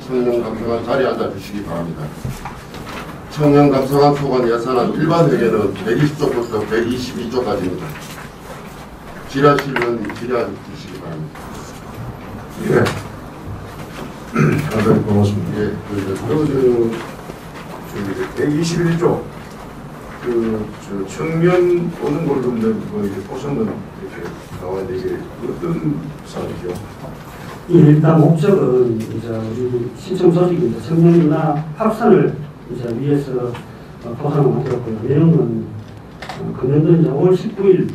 청룡감사관 자리에 앉아주시기 바랍니다. 청년감사관 소관 예산안 일반 회계는 120조부터 122조까지입니다. 질의하실 의원님 질의해 주시기 바랍니다. 예. 상당히 고맙습니다. 예, 그리고 121조 청년 고등골금들 포상금 이렇게 나와 있는데 이게 어떤 사업이죠? 일단 목적은 이제 우리 신청 조직이 이제 청년이나 합산을 이제 위해서 포상을 만들었고요. 내용은 금년도 이제 5월 19일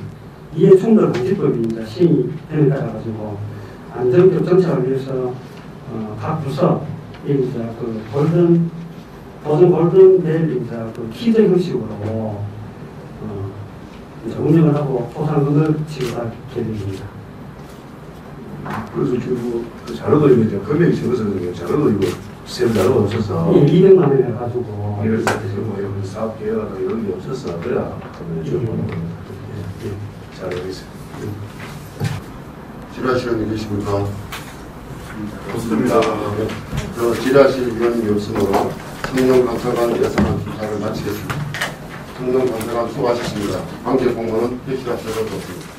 이해충돌 방지법이 이제 시행이 따라 가지고 안정적 정착을 위해서 각 부서에 이제 그 도전 골든벨 이제 그 키즈 형식으로 이제 운영을 하고 포상금을 지급할 계획입니다. 그래서 지금 자료도 이거 금액이 적어서 자료도 이거 세부 자료가 없어서 200만 원 해가지고 이럴 때 이런 사업 계획하다 이런 게 없었어. 그래야 잘 알겠습니다. 질의하실 의원님 계십니까? 없습니다. 질의하실 의원님이 없으므로 청년감사관 예산안 심사를 마치겠습니다. 청년감사관 수고하셨습니다. 관계 공무원은 퇴실하셔도 좋습니다.